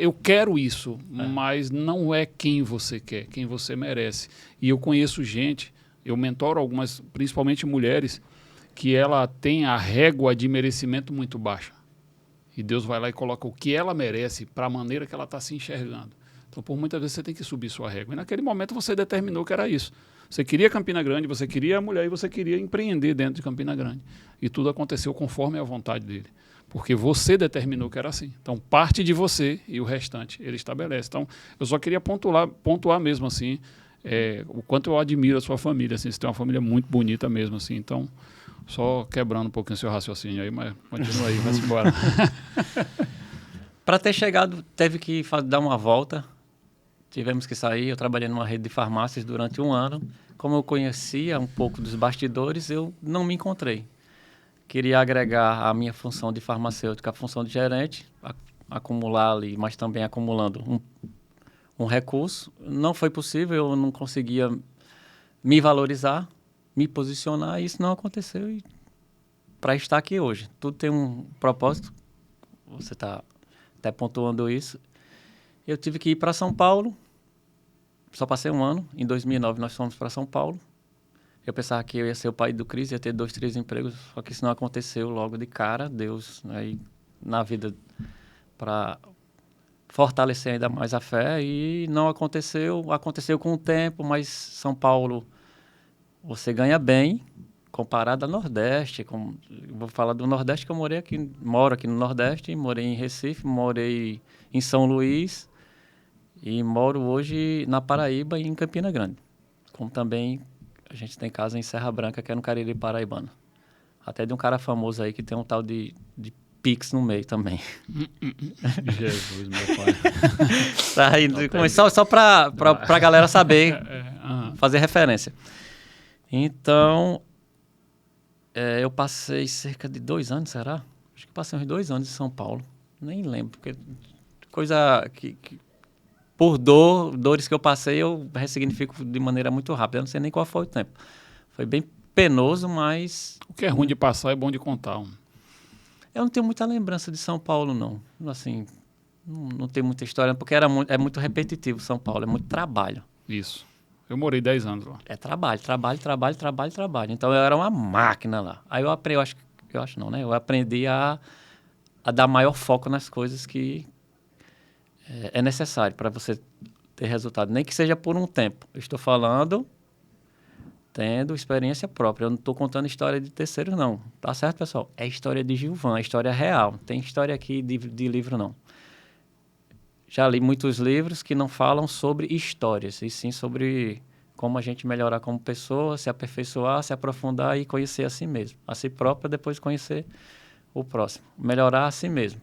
eu quero isso, mas não é quem você quer, quem você merece. E eu conheço gente, eu mentoro algumas, principalmente mulheres, que ela tem a régua de merecimento muito baixa. E Deus vai lá e coloca o que ela merece para a maneira que ela está se enxergando. Então, por muitas vezes, você tem que subir sua régua. E naquele momento você determinou que era isso. Você queria Campina Grande, você queria a mulher e você queria empreender dentro de Campina Grande. E tudo aconteceu conforme a vontade dele. Porque você determinou que era assim. Então, parte de você e o restante ele estabelece. Então, eu só queria pontuar mesmo assim, o quanto eu admiro a sua família. Assim, você tem uma família muito bonita mesmo. Assim, então, só quebrando um pouquinho o seu raciocínio aí, mas continua aí, vai-se embora. Para ter chegado, teve que dar uma volta. Tivemos que sair. Eu trabalhei numa rede de farmácias durante 1 ano. Como eu conhecia um pouco dos bastidores, eu não me encontrei. Queria agregar a minha função de farmacêutica, a função de gerente, acumular ali, mas também acumulando um recurso. Não foi possível, eu não conseguia me valorizar, me posicionar, e isso não aconteceu. E para estar aqui hoje, tudo tem um propósito, você está até pontuando isso. Eu tive que ir para São Paulo, só passei 1 ano, em 2009 nós fomos para São Paulo. Eu pensava que eu ia ser o pai do Cris, ia ter 2, 3 empregos, só que isso não aconteceu logo de cara. Deus, aí, na vida, para fortalecer ainda mais a fé, e não aconteceu. Aconteceu com o tempo, mas São Paulo, você ganha bem, comparado ao Nordeste. Vou falar do Nordeste, que eu moro aqui no Nordeste, morei em Recife, morei em São Luís, e moro hoje na Paraíba e em Campina Grande. Como também a gente tem casa em Serra Branca, que é no Cariri paraibano. Até de um cara famoso aí que tem um tal de Pix no meio também. Jesus, meu pai. Tá aí, só para a galera saber, fazer referência. Então, eu passei cerca de 2 anos, será? Acho que passei uns 2 anos em São Paulo. Nem lembro, porque coisa que por dores que eu passei, eu ressignifico de maneira muito rápida. Eu não sei nem qual foi o tempo. Foi bem penoso, mas... O que é ruim de passar é bom de contar. Eu não tenho muita lembrança de São Paulo, não. Assim, não tem muita história, porque é muito repetitivo São Paulo, é muito trabalho. Isso. Eu morei 10 anos lá. É trabalho. Então, eu era uma máquina lá. Aí eu aprendi, eu aprendi a dar maior foco nas coisas que é necessário para você ter resultado. Nem que seja por um tempo. Eu estou falando tendo experiência própria. Eu não estou contando história de terceiros, não. Tá certo, pessoal? É história de Gilvan, é história real. Não tem história aqui de livro, não. Já li muitos livros que não falam sobre histórias, e sim sobre como a gente melhorar como pessoa, se aperfeiçoar, se aprofundar e conhecer a si mesmo. A si próprio, depois conhecer o próximo. Melhorar a si mesmo.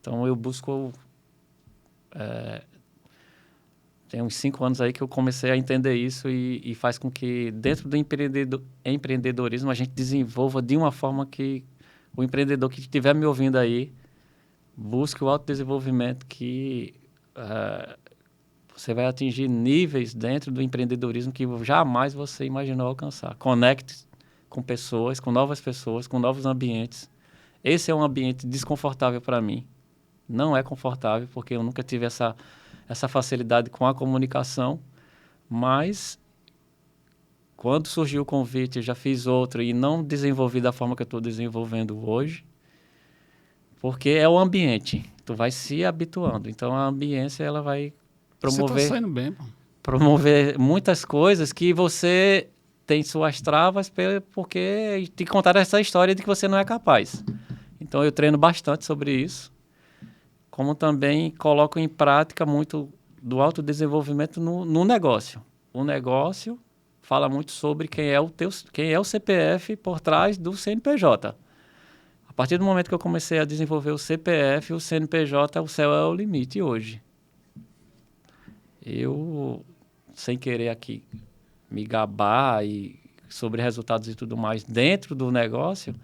Então, eu busco... Tem uns 5 anos aí que eu comecei a entender isso e faz com que, dentro do empreendedorismo, a gente desenvolva de uma forma que o empreendedor que estiver me ouvindo aí busque o autodesenvolvimento que você vai atingir níveis dentro do empreendedorismo que jamais você imaginou alcançar. Conecte com pessoas, com novos ambientes. Esse é um ambiente desconfortável para mim. Não é confortável, porque eu nunca tive essa facilidade com a comunicação, mas quando surgiu o convite, eu já fiz outro e não desenvolvi da forma que eu estou desenvolvendo hoje, porque é o ambiente, tu vai se habituando. Então, a ambiência ela vai promover, você tá saindo bem, pô. Promover muitas coisas que você tem suas travas porque te contaram essa história de que você não é capaz. Então, eu treino bastante sobre isso, como também coloco em prática muito do autodesenvolvimento no negócio. O negócio fala muito sobre quem é o CPF por trás do CNPJ. A partir do momento que eu comecei a desenvolver o CPF, o CNPJ, o céu é o limite hoje. Eu, sem querer aqui me gabar sobre resultados e tudo mais dentro do negócio,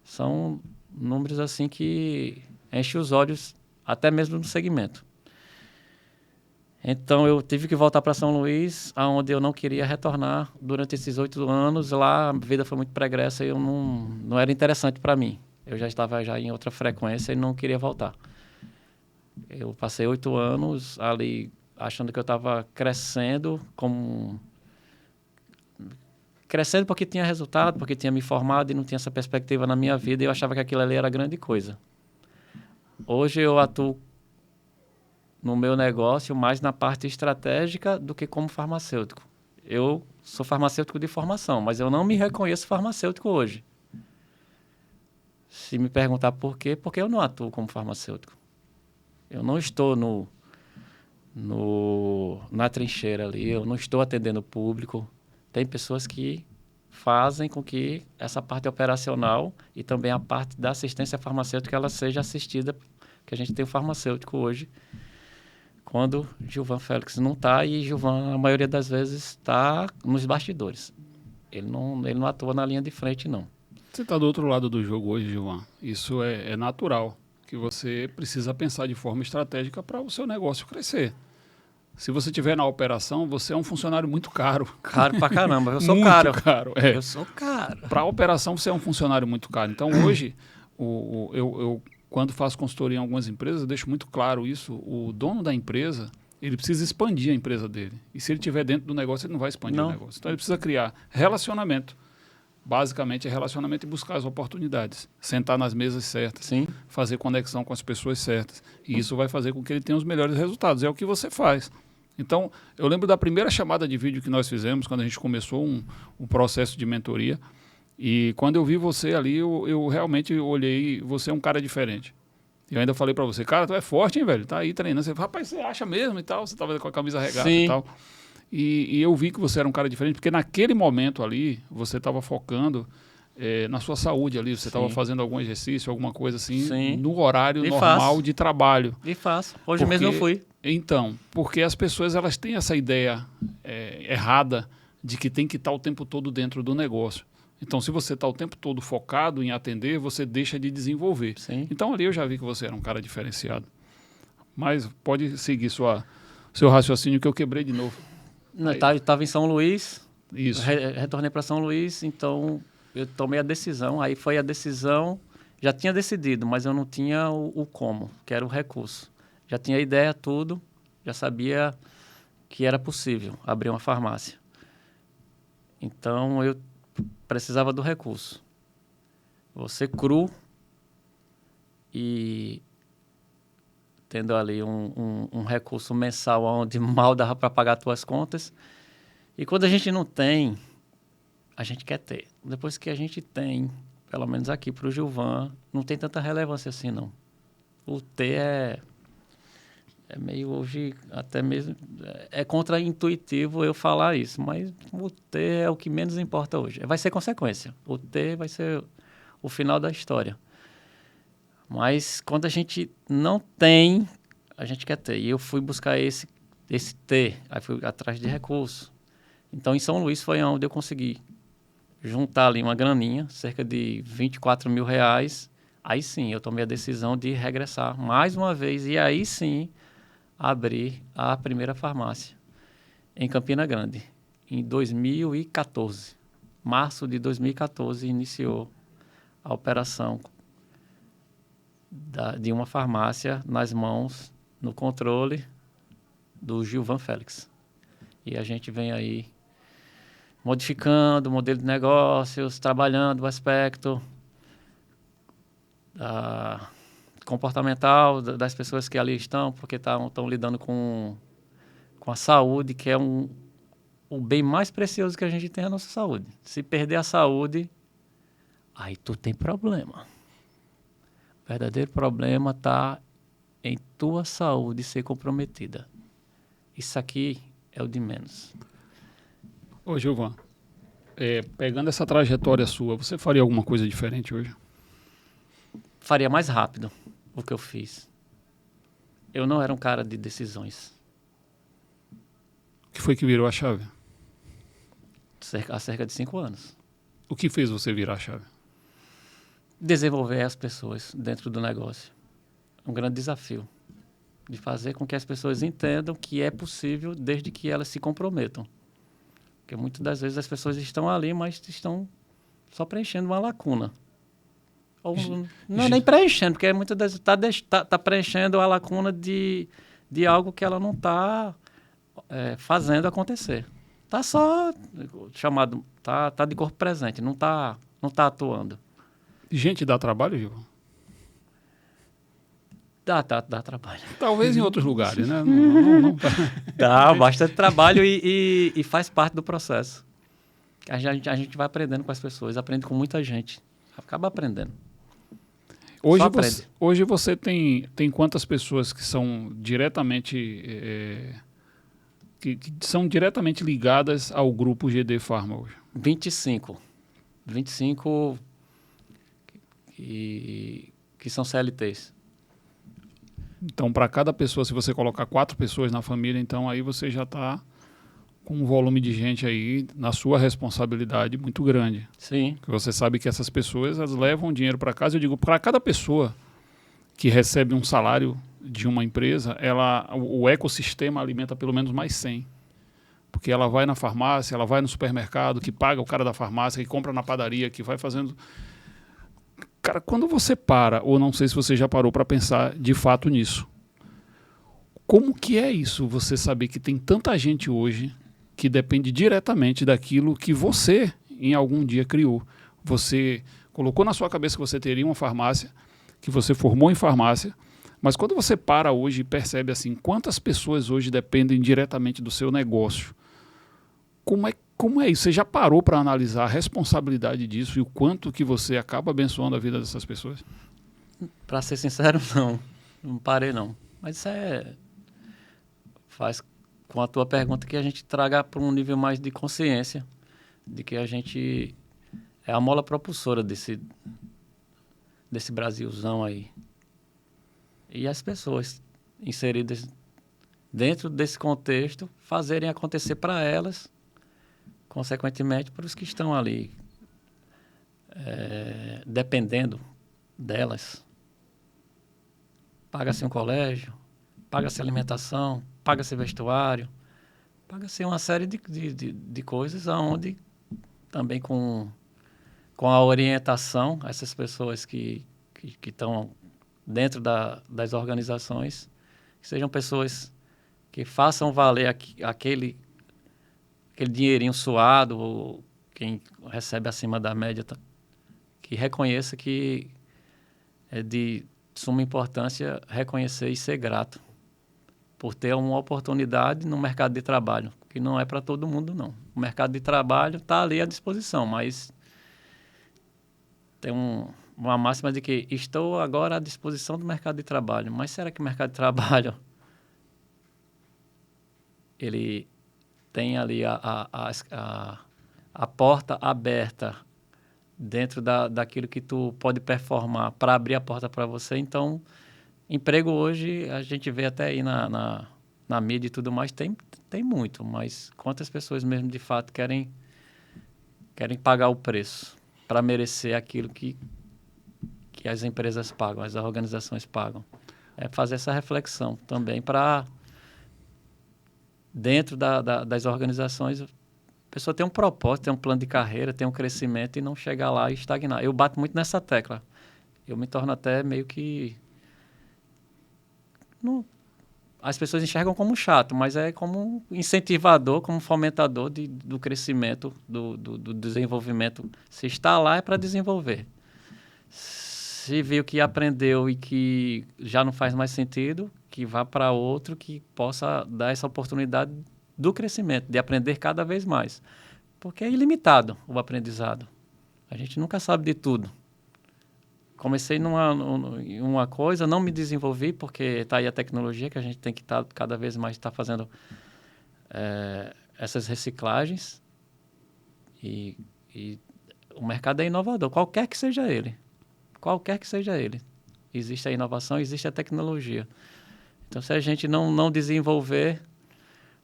são números assim que enchem os olhos até mesmo no segmento. Então, eu tive que voltar para São Luís, onde eu não queria retornar durante esses 8 anos. Lá, a vida foi muito pregressa e eu não era interessante para mim. Eu já estava em outra frequência e não queria voltar. Eu passei 8 anos ali achando que eu estava crescendo porque tinha resultado, porque tinha me formado e não tinha essa perspectiva na minha vida e eu achava que aquilo ali era grande coisa. Hoje eu atuo no meu negócio mais na parte estratégica do que como farmacêutico. Eu sou farmacêutico de formação, mas eu não me reconheço farmacêutico hoje. Se me perguntar por quê, porque eu não atuo como farmacêutico. Eu não estou na trincheira ali, eu não estou atendendo o público. Tem pessoas que fazem com que essa parte operacional e também a parte da assistência farmacêutica ela seja assistida, que a gente tem o farmacêutico hoje, quando Gilvan Félix não está, e Gilvan, a maioria das vezes, está nos bastidores. Ele não atua na linha de frente, não. Você está do outro lado do jogo hoje, Gilvan. Isso é natural, que você precisa pensar de forma estratégica para o seu negócio crescer. Se você estiver na operação, você é um funcionário muito caro. Caro pra caramba, eu sou muito caro. caro. Eu sou caro. Para a operação, você é um funcionário muito caro. Então, hoje, eu quando faço consultoria em algumas empresas, eu deixo muito claro isso. O dono da empresa, ele precisa expandir a empresa dele. E se ele estiver dentro do negócio, ele não vai expandir o negócio. Então, ele precisa criar relacionamento. Basicamente, é relacionamento e buscar as oportunidades. Sentar nas mesas certas. Sim. Fazer conexão com as pessoas certas. E isso vai fazer com que ele tenha os melhores resultados. É o que você faz. Então, eu lembro da primeira chamada de vídeo que nós fizemos, quando a gente começou um processo de mentoria. E quando eu vi você ali, eu realmente olhei, você é um cara diferente. E eu ainda falei pra você, cara, tu é forte, hein, velho? Tá aí treinando. Você, rapaz, você acha mesmo e tal? Você tava com a camisa regata e tal. E eu vi que você era um cara diferente, porque naquele momento ali, você estava focando na sua saúde ali. Você estava fazendo algum exercício, alguma coisa assim, no horário normal de trabalho. E faço. Hoje mesmo eu fui. Então, porque as pessoas elas têm essa ideia errada de que tem que estar o tempo todo dentro do negócio. Então, se você está o tempo todo focado em atender, você deixa de desenvolver. Sim. Então, ali eu já vi que você era um cara diferenciado. Mas pode seguir seu raciocínio que eu quebrei de novo. Eu estava em São Luís. Isso. Retornei para São Luís, então eu tomei a decisão. Aí foi a decisão, já tinha decidido, mas eu não tinha o como, que era o recurso. Já tinha a ideia, tudo, já sabia que era possível abrir uma farmácia. Então, eu precisava do recurso. Você cru e tendo ali um recurso mensal onde mal dava para pagar as tuas contas. E quando a gente não tem a gente quer ter. Depois que a gente tem, pelo menos aqui para o Gilvan, não tem tanta relevância assim, não. O ter é meio hoje, até mesmo, é contra-intuitivo eu falar isso, mas o ter é o que menos importa hoje. Vai ser consequência. O ter vai ser o final da história. Mas quando a gente não tem, a gente quer ter. E eu fui buscar esse ter, aí fui atrás de recursos. Então, em São Luís foi onde eu consegui juntar ali uma graninha, cerca de 24 mil reais. Aí sim, eu tomei a decisão de regressar mais uma vez e aí sim abrir a primeira farmácia em Campina Grande, em 2014. Março de 2014 iniciou a operação de uma farmácia nas mãos, no controle do Gilvan Félix. E a gente vem aí modificando o modelo de negócios, trabalhando o aspecto comportamental das pessoas que ali estão, porque estão lidando com a saúde, que é o bem mais precioso que a gente tem, é a nossa saúde. Se perder a saúde, aí tu tem problema. O verdadeiro problema está em tua saúde ser comprometida. Isso aqui é o de menos. Ô, Gilvan, pegando essa trajetória sua, você faria alguma coisa diferente hoje? Faria mais rápido o que eu fiz. Eu não era um cara de decisões. O que foi que virou a chave? Há cerca de 5 anos. O que fez você virar a chave? Desenvolver as pessoas dentro do negócio. Um grande desafio. De fazer com que as pessoas entendam que é possível desde que elas se comprometam. Porque muitas das vezes as pessoas estão ali, mas estão só preenchendo uma lacuna. Ou não é nem preenchendo, porque muitas das vezes está preenchendo a lacuna de algo que ela não está fazendo acontecer. Está só chamado, tá de corpo presente, não tá atuando. Gente, dá trabalho, Gilvan? Dá trabalho. Talvez em outros lugares, né? Não. Dá bastante trabalho e faz parte do processo. A gente vai aprendendo com as pessoas, aprende com muita gente. Acaba aprendendo. Hoje você tem quantas pessoas que são diretamente que são diretamente ligadas ao grupo GD Pharma hoje? 25 que são CLTs. Então, para cada pessoa, se você colocar 4 pessoas na família, então aí você já está com um volume de gente aí na sua responsabilidade muito grande. Sim. Porque você sabe que essas pessoas elas levam dinheiro para casa. Eu digo, para cada pessoa que recebe um salário de uma empresa, o ecossistema alimenta pelo menos mais 100. Porque ela vai na farmácia, ela vai no supermercado, que paga o cara da farmácia, que compra na padaria, que vai fazendo... Cara, quando você para, ou não sei se você já parou para pensar de fato nisso, como que é isso, você saber que tem tanta gente hoje que depende diretamente daquilo que você, em algum dia, criou? Você colocou na sua cabeça que você teria uma farmácia, que você formou em farmácia, mas quando você para hoje e percebe assim, quantas pessoas hoje dependem diretamente do seu negócio, como é isso? Você já parou para analisar a responsabilidade disso e o quanto que você acaba abençoando a vida dessas pessoas? Para ser sincero, não parei não. Mas isso faz com a tua pergunta que a gente traga para um nível mais de consciência de que a gente é a mola propulsora desse Brasilzão aí. E as pessoas inseridas dentro desse contexto fazerem acontecer para elas, consequentemente para os que estão ali dependendo delas. Paga-se um colégio, paga-se alimentação, paga-se vestuário, paga-se uma série de coisas onde também com a orientação, essas pessoas que estão dentro das organizações, que sejam pessoas que façam valer aquele dinheirinho suado, ou quem recebe acima da média, que reconheça que é de suma importância reconhecer e ser grato por ter uma oportunidade no mercado de trabalho, que não é para todo mundo, não. O mercado de trabalho está ali à disposição, mas tem uma máxima de que estou agora à disposição do mercado de trabalho. Mas será que o mercado de trabalho ele tem ali a porta aberta dentro daquilo que tu pode performar para abrir a porta para você? Então, emprego hoje, a gente vê até aí na mídia e tudo mais, tem muito, mas quantas pessoas mesmo de fato querem pagar o preço para merecer aquilo que as empresas pagam, as organizações pagam? É fazer essa reflexão também para, dentro das organizações, a pessoa tem um propósito, tem um plano de carreira, tem um crescimento e não chegar lá e estagnar. Eu bato muito nessa tecla. Eu me torno até meio que... as pessoas enxergam como chato, mas é como incentivador, como fomentador do crescimento, do desenvolvimento. Se está lá é para desenvolver. Se viu que aprendeu e que já não faz mais sentido, que vá para outro que possa dar essa oportunidade do crescimento, de aprender cada vez mais. Porque é ilimitado o aprendizado. A gente nunca sabe de tudo. Comecei em uma coisa, não me desenvolvi, porque está aí a tecnologia, que a gente tem que cada vez mais estar fazendo essas reciclagens. E o mercado é inovador, qualquer que seja ele. Qualquer que seja ele. Existe a inovação, existe a tecnologia. Então, se a gente não desenvolver...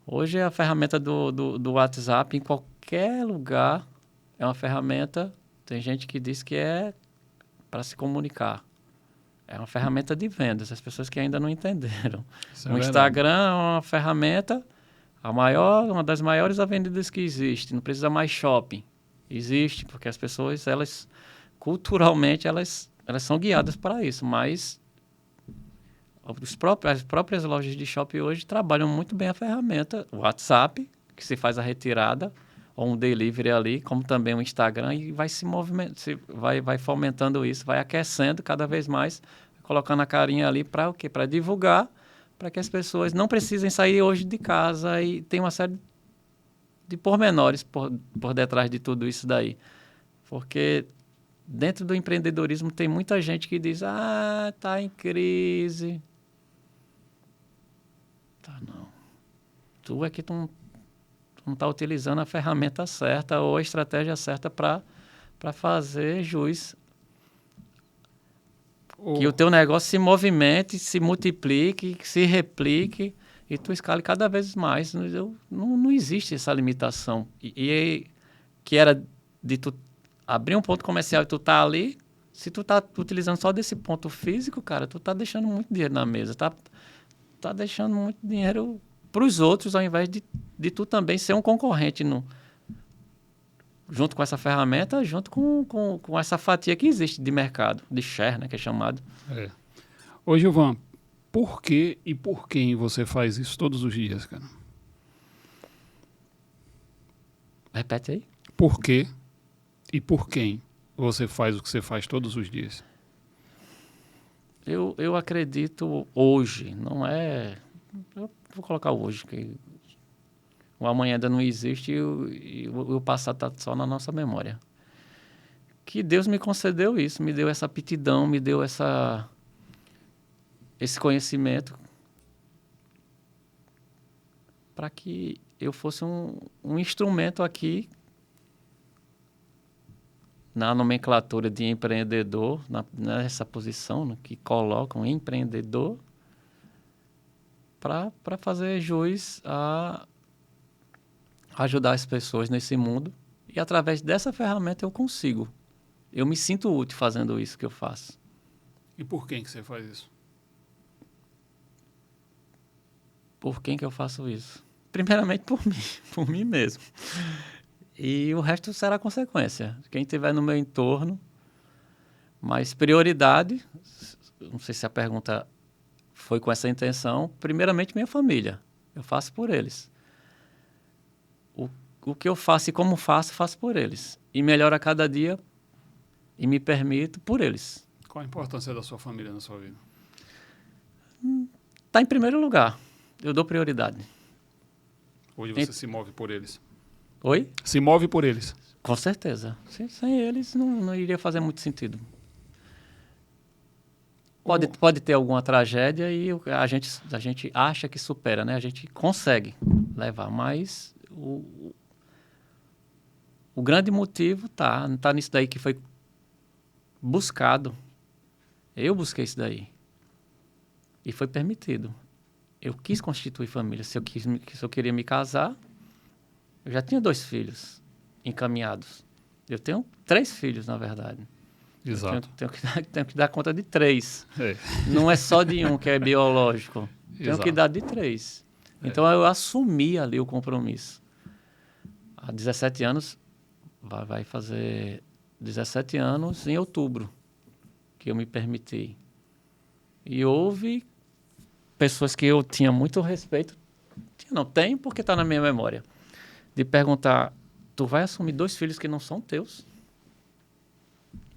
Hoje, a ferramenta do WhatsApp, em qualquer lugar, é uma ferramenta... Tem gente que diz que é para se comunicar. É uma ferramenta de vendas, as pessoas que ainda não entenderam. O Instagram é uma ferramenta, uma das maiores avenidas que existe. Não precisa mais shopping. Existe, porque as pessoas, elas culturalmente, elas são guiadas para isso, mas as próprias lojas de shopping hoje trabalham muito bem a ferramenta, o WhatsApp, que se faz a retirada, ou um delivery ali, como também o Instagram, e vai se movimentando, vai fomentando isso, vai aquecendo cada vez mais, colocando a carinha ali para o quê? Para divulgar, para que as pessoas não precisem sair hoje de casa, e tem uma série de pormenores por detrás de tudo isso daí. Porque dentro do empreendedorismo tem muita gente que diz, tá em crise. Tá, não. Tu é que tu não está utilizando a ferramenta certa ou a estratégia certa para fazer jus. Que o teu negócio se movimente, se multiplique, se replique e tu escale cada vez mais. Não existe essa limitação. E que era de tu abrir um ponto comercial e tu tá ali, se tu tá utilizando só desse ponto físico, cara, tu tá deixando muito dinheiro na mesa, tá deixando muito dinheiro para os outros, ao invés de tu também ser um concorrente junto com essa ferramenta, junto com essa fatia que existe de mercado, de share, né, que é chamado. Ô, Gilvan, por que e por quem você faz isso todos os dias, cara? Repete aí. Por que e por quem você faz o que você faz todos os dias? Eu acredito hoje, não é... Eu vou colocar hoje, que o amanhã ainda não existe e o passado está só na nossa memória. Que Deus me concedeu isso, me deu essa aptidão, me deu esse conhecimento para que eu fosse um instrumento aqui na nomenclatura de empreendedor, nessa posição, né, que colocam empreendedor, para fazer jus a ajudar as pessoas nesse mundo. E através dessa ferramenta eu consigo. Eu me sinto útil fazendo isso que eu faço. E por quem que você faz isso? Por quem que eu faço isso? Primeiramente por mim mesmo. E o resto será consequência. Quem estiver no meu entorno, mas prioridade, não sei se a pergunta foi com essa intenção, primeiramente minha família. Eu faço por eles. O que eu faço e como faço por eles. E melhoro a cada dia e me permito por eles. Qual a importância da sua família na sua vida? Está em primeiro lugar. Eu dou prioridade. Hoje você se move por eles. Oi? Se move por eles. Com certeza. Sem eles não iria fazer muito sentido. Pode ter alguma tragédia e a gente acha que supera, né? A gente consegue levar, mas o grande motivo tá nisso daí que foi buscado. Eu busquei isso daí. E foi permitido. Eu quis constituir família. Se eu queria me casar, eu já tinha 2 filhos encaminhados. Eu tenho 3 filhos, na verdade. Exato. Tenho que dar conta de 3. É. Não é só de um que é biológico. Tenho que dar de 3. Então, eu assumi ali o compromisso. Há 17 anos, vai fazer 17 anos em outubro que eu me permiti. E houve pessoas que eu tinha muito respeito. Não tenho, porque está na minha memória. De perguntar, tu vai assumir 2 filhos que não são teus?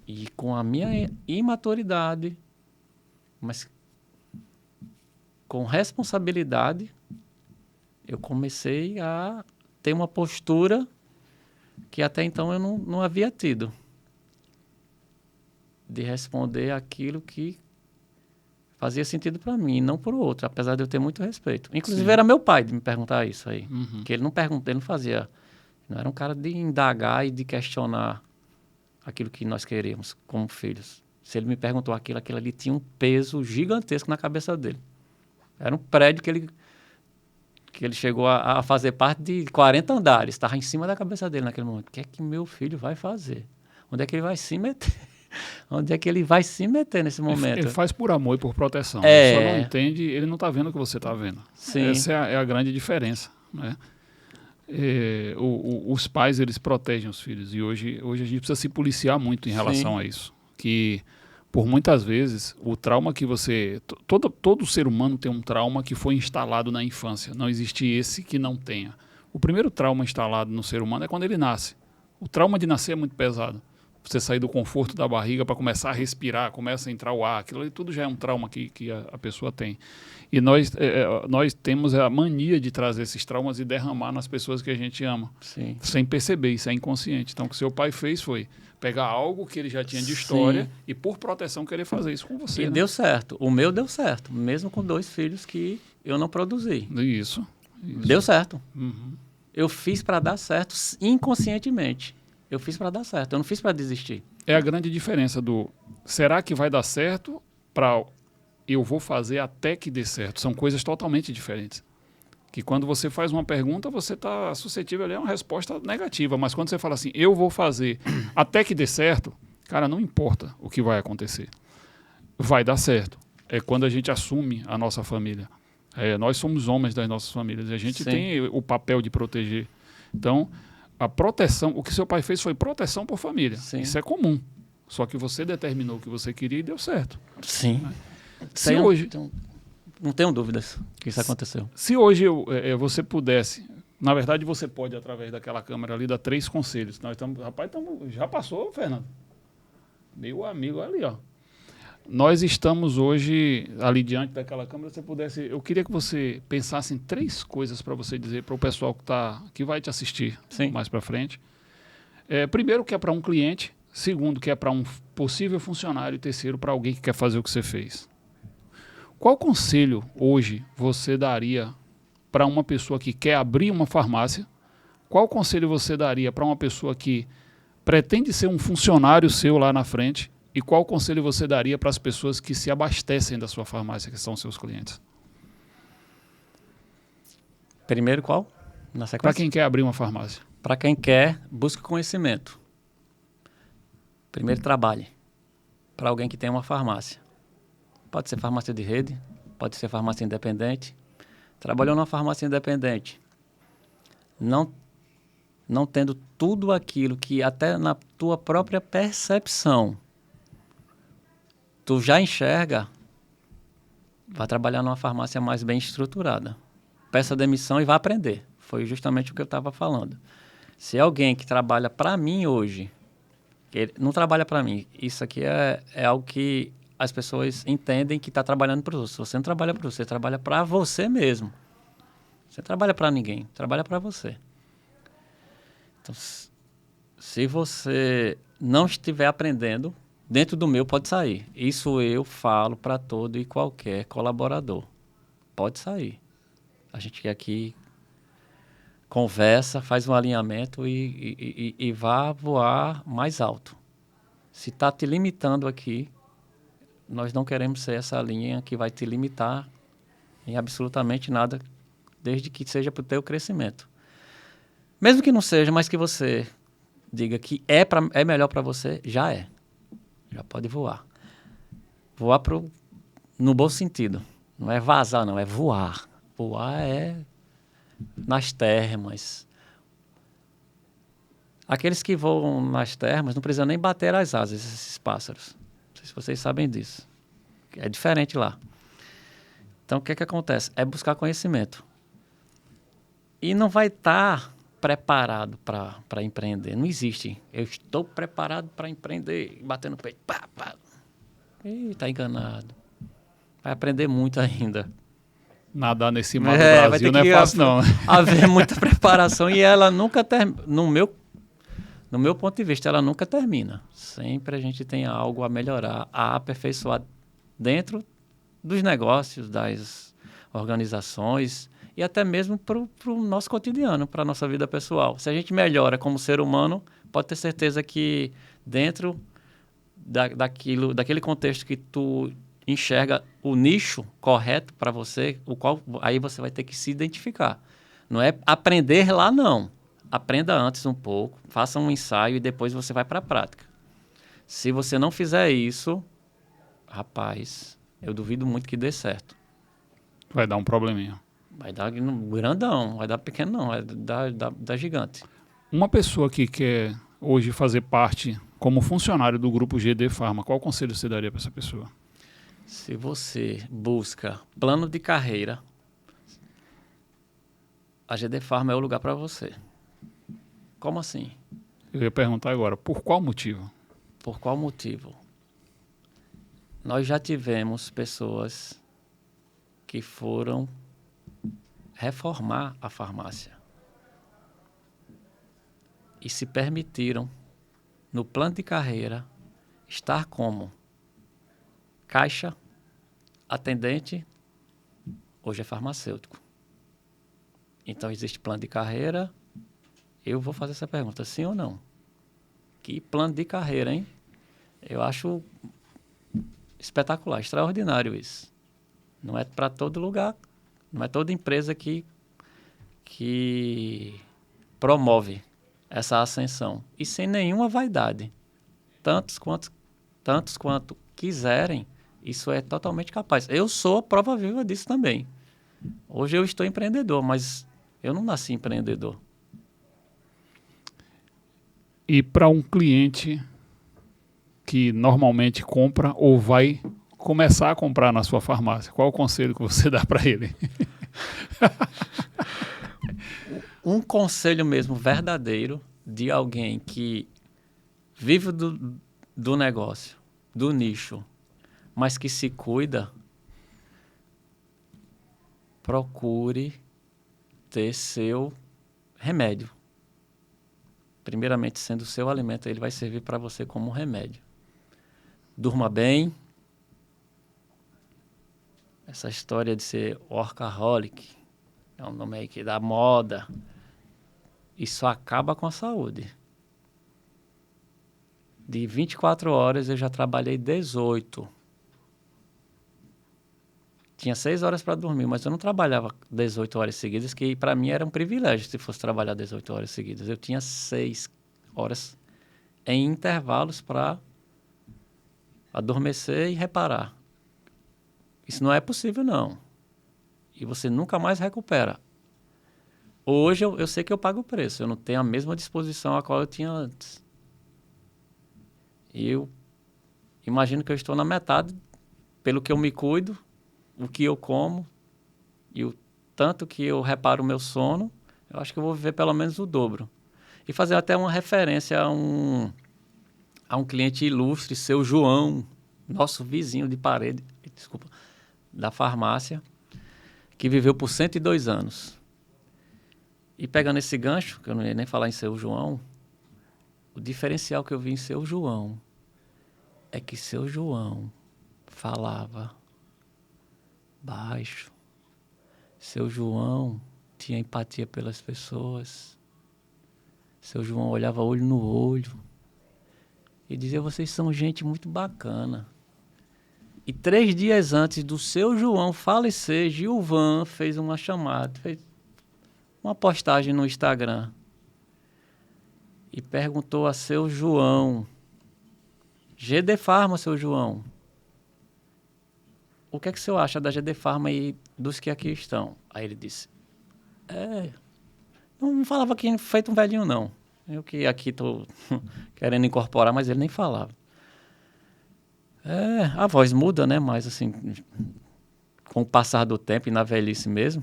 E com a minha imaturidade, mas com responsabilidade, eu comecei a ter uma postura que até então eu não havia tido. De responder aquilo que fazia sentido para mim, não para o outro, apesar de eu ter muito respeito. Inclusive, Sim. Era meu pai de me perguntar isso aí. Uhum. Que ele não fazia... Não era um cara de indagar e de questionar aquilo que nós queríamos como filhos. Se ele me perguntou aquilo ali tinha um peso gigantesco na cabeça dele. Era um prédio que ele chegou a fazer parte de 40 andares. Estava em cima da cabeça dele naquele momento. O que é que meu filho vai fazer? Onde é que ele vai se meter? Onde é que ele vai se meter nesse momento? Ele faz por amor e por proteção. Ele só não entende, ele não está vendo o que você está vendo. Sim. Essa é a grande diferença, né? Os pais, eles protegem os filhos, e hoje a gente precisa se policiar muito em relação Sim. a isso, que por muitas vezes o trauma que todo ser humano tem um trauma que foi instalado na infância, não existe esse que não tenha. O primeiro trauma instalado no ser humano é quando ele nasce. O trauma de nascer é muito pesado. Você sair do conforto da barriga para começar a respirar, começa a entrar o ar, aquilo ali tudo já é um trauma que a pessoa tem. E nós temos a mania de trazer esses traumas e derramar nas pessoas que a gente ama. Sim. Sem perceber, isso é inconsciente. Então, o que seu pai fez foi pegar algo que ele já tinha de história Sim. e, por proteção, querer fazer isso com você. E deu certo. O meu deu certo, mesmo com 2 filhos que eu não produzi. Isso. Deu certo. Uhum. Eu fiz para dar certo inconscientemente. Eu fiz para dar certo, eu não fiz para desistir. É a grande diferença do será que vai dar certo para eu vou fazer até que dê certo. São coisas totalmente diferentes. Que quando você faz uma pergunta, você está suscetível a uma resposta negativa. Mas quando você fala assim, eu vou fazer até que dê certo, cara, não importa o que vai acontecer. Vai dar certo. É quando a gente assume a nossa família. Nós somos homens das nossas famílias. A gente Sim. tem o papel de proteger. Então, a proteção, o que seu pai fez foi proteção por família. Sim. Isso é comum. Só que você determinou o que você queria e deu certo. Sim. Se hoje... Não tenho dúvidas que isso aconteceu. Se hoje você pudesse... Na verdade, você pode, através daquela câmera ali, dar 3 conselhos. Nós estamos... Rapaz, já passou, Fernando? Meu amigo ali, ó. Nós estamos hoje ali diante daquela câmera. Se pudesse, eu queria que você pensasse em 3 coisas para você dizer para o pessoal que vai te assistir Sim. mais para frente. Primeiro, que é para um cliente. Segundo, que é para um possível funcionário. E terceiro, para alguém que quer fazer o que você fez. Qual conselho hoje você daria para uma pessoa que quer abrir uma farmácia? Qual conselho você daria para uma pessoa que pretende ser um funcionário seu lá na frente? E qual conselho você daria para as pessoas que se abastecem da sua farmácia, que são seus clientes? Primeiro qual? Na sequência? Para quem quer abrir uma farmácia. Para quem quer, busque conhecimento. Primeiro trabalhe. Para alguém que tem uma farmácia. Pode ser farmácia de rede, pode ser farmácia independente. Trabalhou numa farmácia independente, não tendo tudo aquilo que até na tua própria percepção tu já enxerga, vai trabalhar numa farmácia mais bem estruturada. Peça demissão e vá aprender. Foi justamente o que eu estava falando. Se alguém que trabalha para mim hoje, ele não trabalha para mim, isso aqui é algo que as pessoas entendem que está trabalhando para você. Você não trabalha para você trabalha para você mesmo. Você trabalha para ninguém, trabalha para você. Então, se você não estiver aprendendo, dentro do meu pode sair. Isso eu falo para todo e qualquer colaborador. Pode sair. A gente aqui conversa, faz um alinhamento e vá voar mais alto. Se está te limitando aqui, nós não queremos ser essa linha que vai te limitar em absolutamente nada, desde que seja para o teu crescimento. Mesmo que não seja, mas que você diga que é melhor para você, já é. Já pode voar. Voar no bom sentido. Não é vazar, não, é voar. Voar é nas termas. Aqueles que voam nas termas não precisam nem bater as asas, esses pássaros. Não sei se vocês sabem disso. É diferente lá. Então, o que acontece? É buscar conhecimento. E não vai estar preparado para empreender. Não existe. Eu estou preparado para empreender, batendo no peito. Pá, pá. Ih, está enganado. Vai aprender muito ainda. Nadar nesse mar do Brasil não é fácil, não. Haver muita preparação e ela nunca termina. No meu ponto de vista, ela nunca termina. Sempre a gente tem algo a melhorar, a aperfeiçoar dentro dos negócios, das organizações e até mesmo para o nosso cotidiano, para a nossa vida pessoal. Se a gente melhora como ser humano, pode ter certeza que dentro daquele contexto que tu enxerga o nicho correto para você, o qual aí você vai ter que se identificar. Não é aprender lá, não. Aprenda antes um pouco, faça um ensaio e depois você vai para a prática. Se você não fizer isso, rapaz, eu duvido muito que dê certo. Vai dar um probleminha. Vai dar grandão, vai dar pequeno não, vai dar gigante. Uma pessoa que quer hoje fazer parte como funcionário do grupo GD Pharma, qual conselho você daria para essa pessoa? Se você busca plano de carreira, a GD Pharma é o lugar para você. Como assim? Eu ia perguntar agora, por qual motivo? Por qual motivo? Nós já tivemos pessoas que foram reformar a farmácia e se permitiram, no plano de carreira, estar como caixa, atendente, hoje é farmacêutico. Então, existe plano de carreira. Eu vou fazer essa pergunta, sim ou não? Que plano de carreira, hein? Eu acho espetacular, extraordinário isso. Não é para todo lugar, não é toda empresa que promove essa ascensão. E sem nenhuma vaidade. Tantos quanto quiserem, isso é totalmente capaz. Eu sou prova viva disso também. Hoje eu estou empreendedor, mas eu não nasci empreendedor. E para um cliente que normalmente compra ou vai começar a comprar na sua farmácia, qual o conselho que você dá para ele? Um conselho mesmo verdadeiro de alguém que vive do negócio, do nicho, mas que se cuida, procure ter seu remédio. Primeiramente, sendo o seu alimento, ele vai servir para você como um remédio. Durma bem. Essa história de ser workaholic, é um nome aí que dá moda. Isso acaba com a saúde. De 24 horas, eu já trabalhei 18. Tinha 6 horas para dormir, mas eu não trabalhava 18 horas seguidas, que para mim era um privilégio se fosse trabalhar 18 horas seguidas. Eu tinha 6 horas em intervalos para adormecer e reparar. Isso não é possível, não. E você nunca mais recupera. Hoje eu sei que eu pago o preço. Eu não tenho a mesma disposição a qual eu tinha antes. E eu imagino que eu estou na metade pelo que eu me cuido, o que eu como e o tanto que eu reparo o meu sono. Eu acho que eu vou viver pelo menos o dobro. E fazer até uma referência a um cliente ilustre, seu João, nosso vizinho de parede, da farmácia, que viveu por 102 anos. E pegando esse gancho, que eu não ia nem falar em Seu João, o diferencial que eu vi em Seu João é que Seu João falava baixo. Seu João tinha empatia pelas pessoas. Seu João olhava olho no olho e dizia: vocês são gente muito bacana. E 3 dias antes do Seu João falecer, Gilvan fez uma chamada, fez uma postagem no Instagram e perguntou a Seu João: GD Pharma, Seu João, o que é que o senhor acha da GD Pharma e dos que aqui estão? Aí ele disse: não falava aqui feito um velhinho, não. Eu que aqui estou querendo incorporar, mas ele nem falava. A voz muda, né? Mas assim, com o passar do tempo e na velhice mesmo,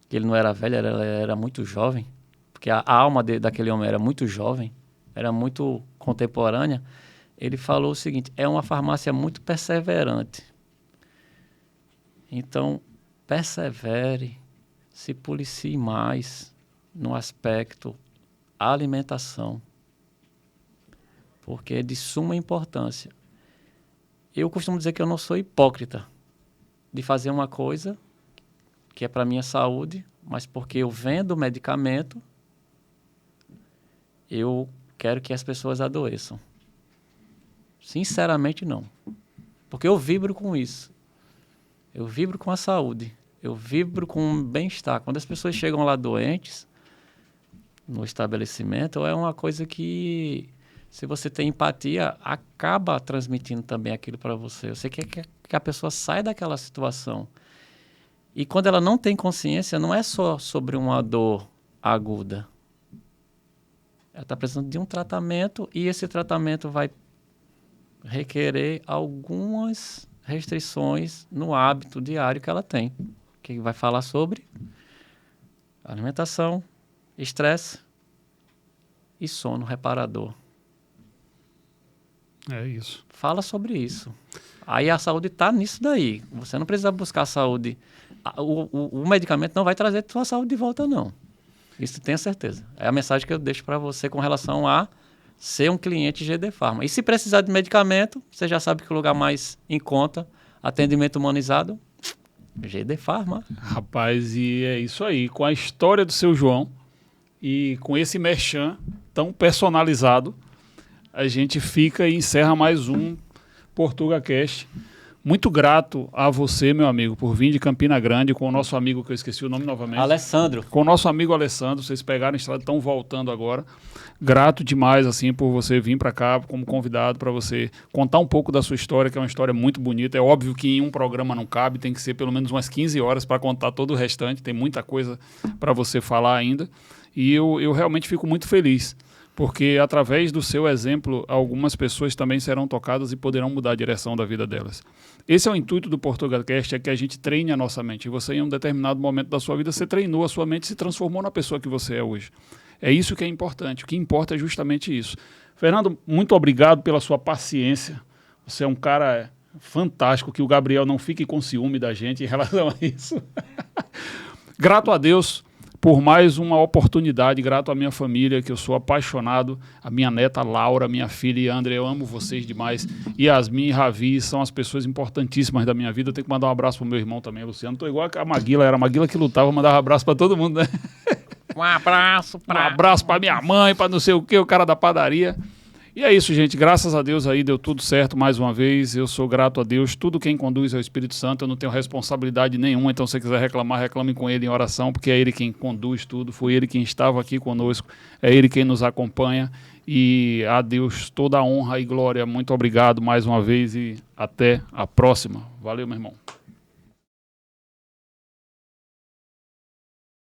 que ele não era velho, ele era muito jovem, porque a alma daquele homem era muito jovem, era muito contemporânea. Ele falou o seguinte: é uma farmácia muito perseverante. Então, persevere, se policie mais no aspecto alimentação, porque é de suma importância. Eu costumo dizer que eu não sou hipócrita de fazer uma coisa que é para minha saúde, mas porque eu vendo medicamento, eu quero que as pessoas adoeçam. Sinceramente, não. Porque eu vibro com isso. Eu vibro com a saúde. Eu vibro com o bem-estar. Quando as pessoas chegam lá doentes, no estabelecimento, é uma coisa que, se você tem empatia, acaba transmitindo também aquilo para você. Você quer que a pessoa saia daquela situação. E quando ela não tem consciência, não é só sobre uma dor aguda. Ela está precisando de um tratamento e esse tratamento vai requerer algumas restrições no hábito diário que ela tem. Que vai falar sobre alimentação, estresse e sono reparador. É isso. Fala sobre isso. Aí a saúde está nisso daí. Você não precisa buscar saúde. O medicamento não vai trazer a sua saúde de volta, não. Isso tenha certeza. É a mensagem que eu deixo para você com relação a ser um cliente GD Pharma. E se precisar de medicamento, você já sabe que o lugar mais em conta, atendimento humanizado, GD Pharma. Rapaz, e é isso aí. Com a história do Seu João e com esse merchan tão personalizado, a gente fica e encerra mais um PortugaCast. Muito grato a você, meu amigo, por vir de Campina Grande com o nosso amigo, que eu esqueci o nome novamente. Alessandro. Com o nosso amigo Alessandro, vocês pegaram a estrada, estão voltando agora. Grato demais, assim, por você vir para cá como convidado, para você contar um pouco da sua história, que é uma história muito bonita. É óbvio que em um programa não cabe, tem que ser pelo menos umas 15 horas para contar todo o restante, tem muita coisa para você falar ainda. E eu realmente fico muito feliz, porque através do seu exemplo, algumas pessoas também serão tocadas e poderão mudar a direção da vida delas. Esse é o intuito do PortugaCast, é que a gente treine a nossa mente. E você, em um determinado momento da sua vida, você treinou a sua mente e se transformou na pessoa que você é hoje. É isso que é importante. O que importa é justamente isso. Fernando, muito obrigado pela sua paciência. Você é um cara fantástico, que o Gabriel não fique com ciúme da gente em relação a isso. Grato a Deus por mais uma oportunidade, grato à minha família, que eu sou apaixonado, a minha neta Laura, minha filha e André, eu amo vocês demais. Yasmin e Ravi são as pessoas importantíssimas da minha vida. Eu tenho que mandar um abraço pro meu irmão também, Luciano. Tô igual a Maguila, era a Maguila que lutava, mandava um abraço para todo mundo, né? Um abraço para minha mãe, para não sei o que, o cara da padaria. E é isso, gente. Graças a Deus aí deu tudo certo mais uma vez. Eu sou grato a Deus. Tudo quem conduz é o Espírito Santo. Eu não tenho responsabilidade nenhuma. Então, se você quiser reclamar, reclame com ele em oração, porque é ele quem conduz tudo. Foi ele quem estava aqui conosco. É ele quem nos acompanha. E a Deus toda a honra e glória. Muito obrigado mais uma vez e até a próxima. Valeu, meu irmão.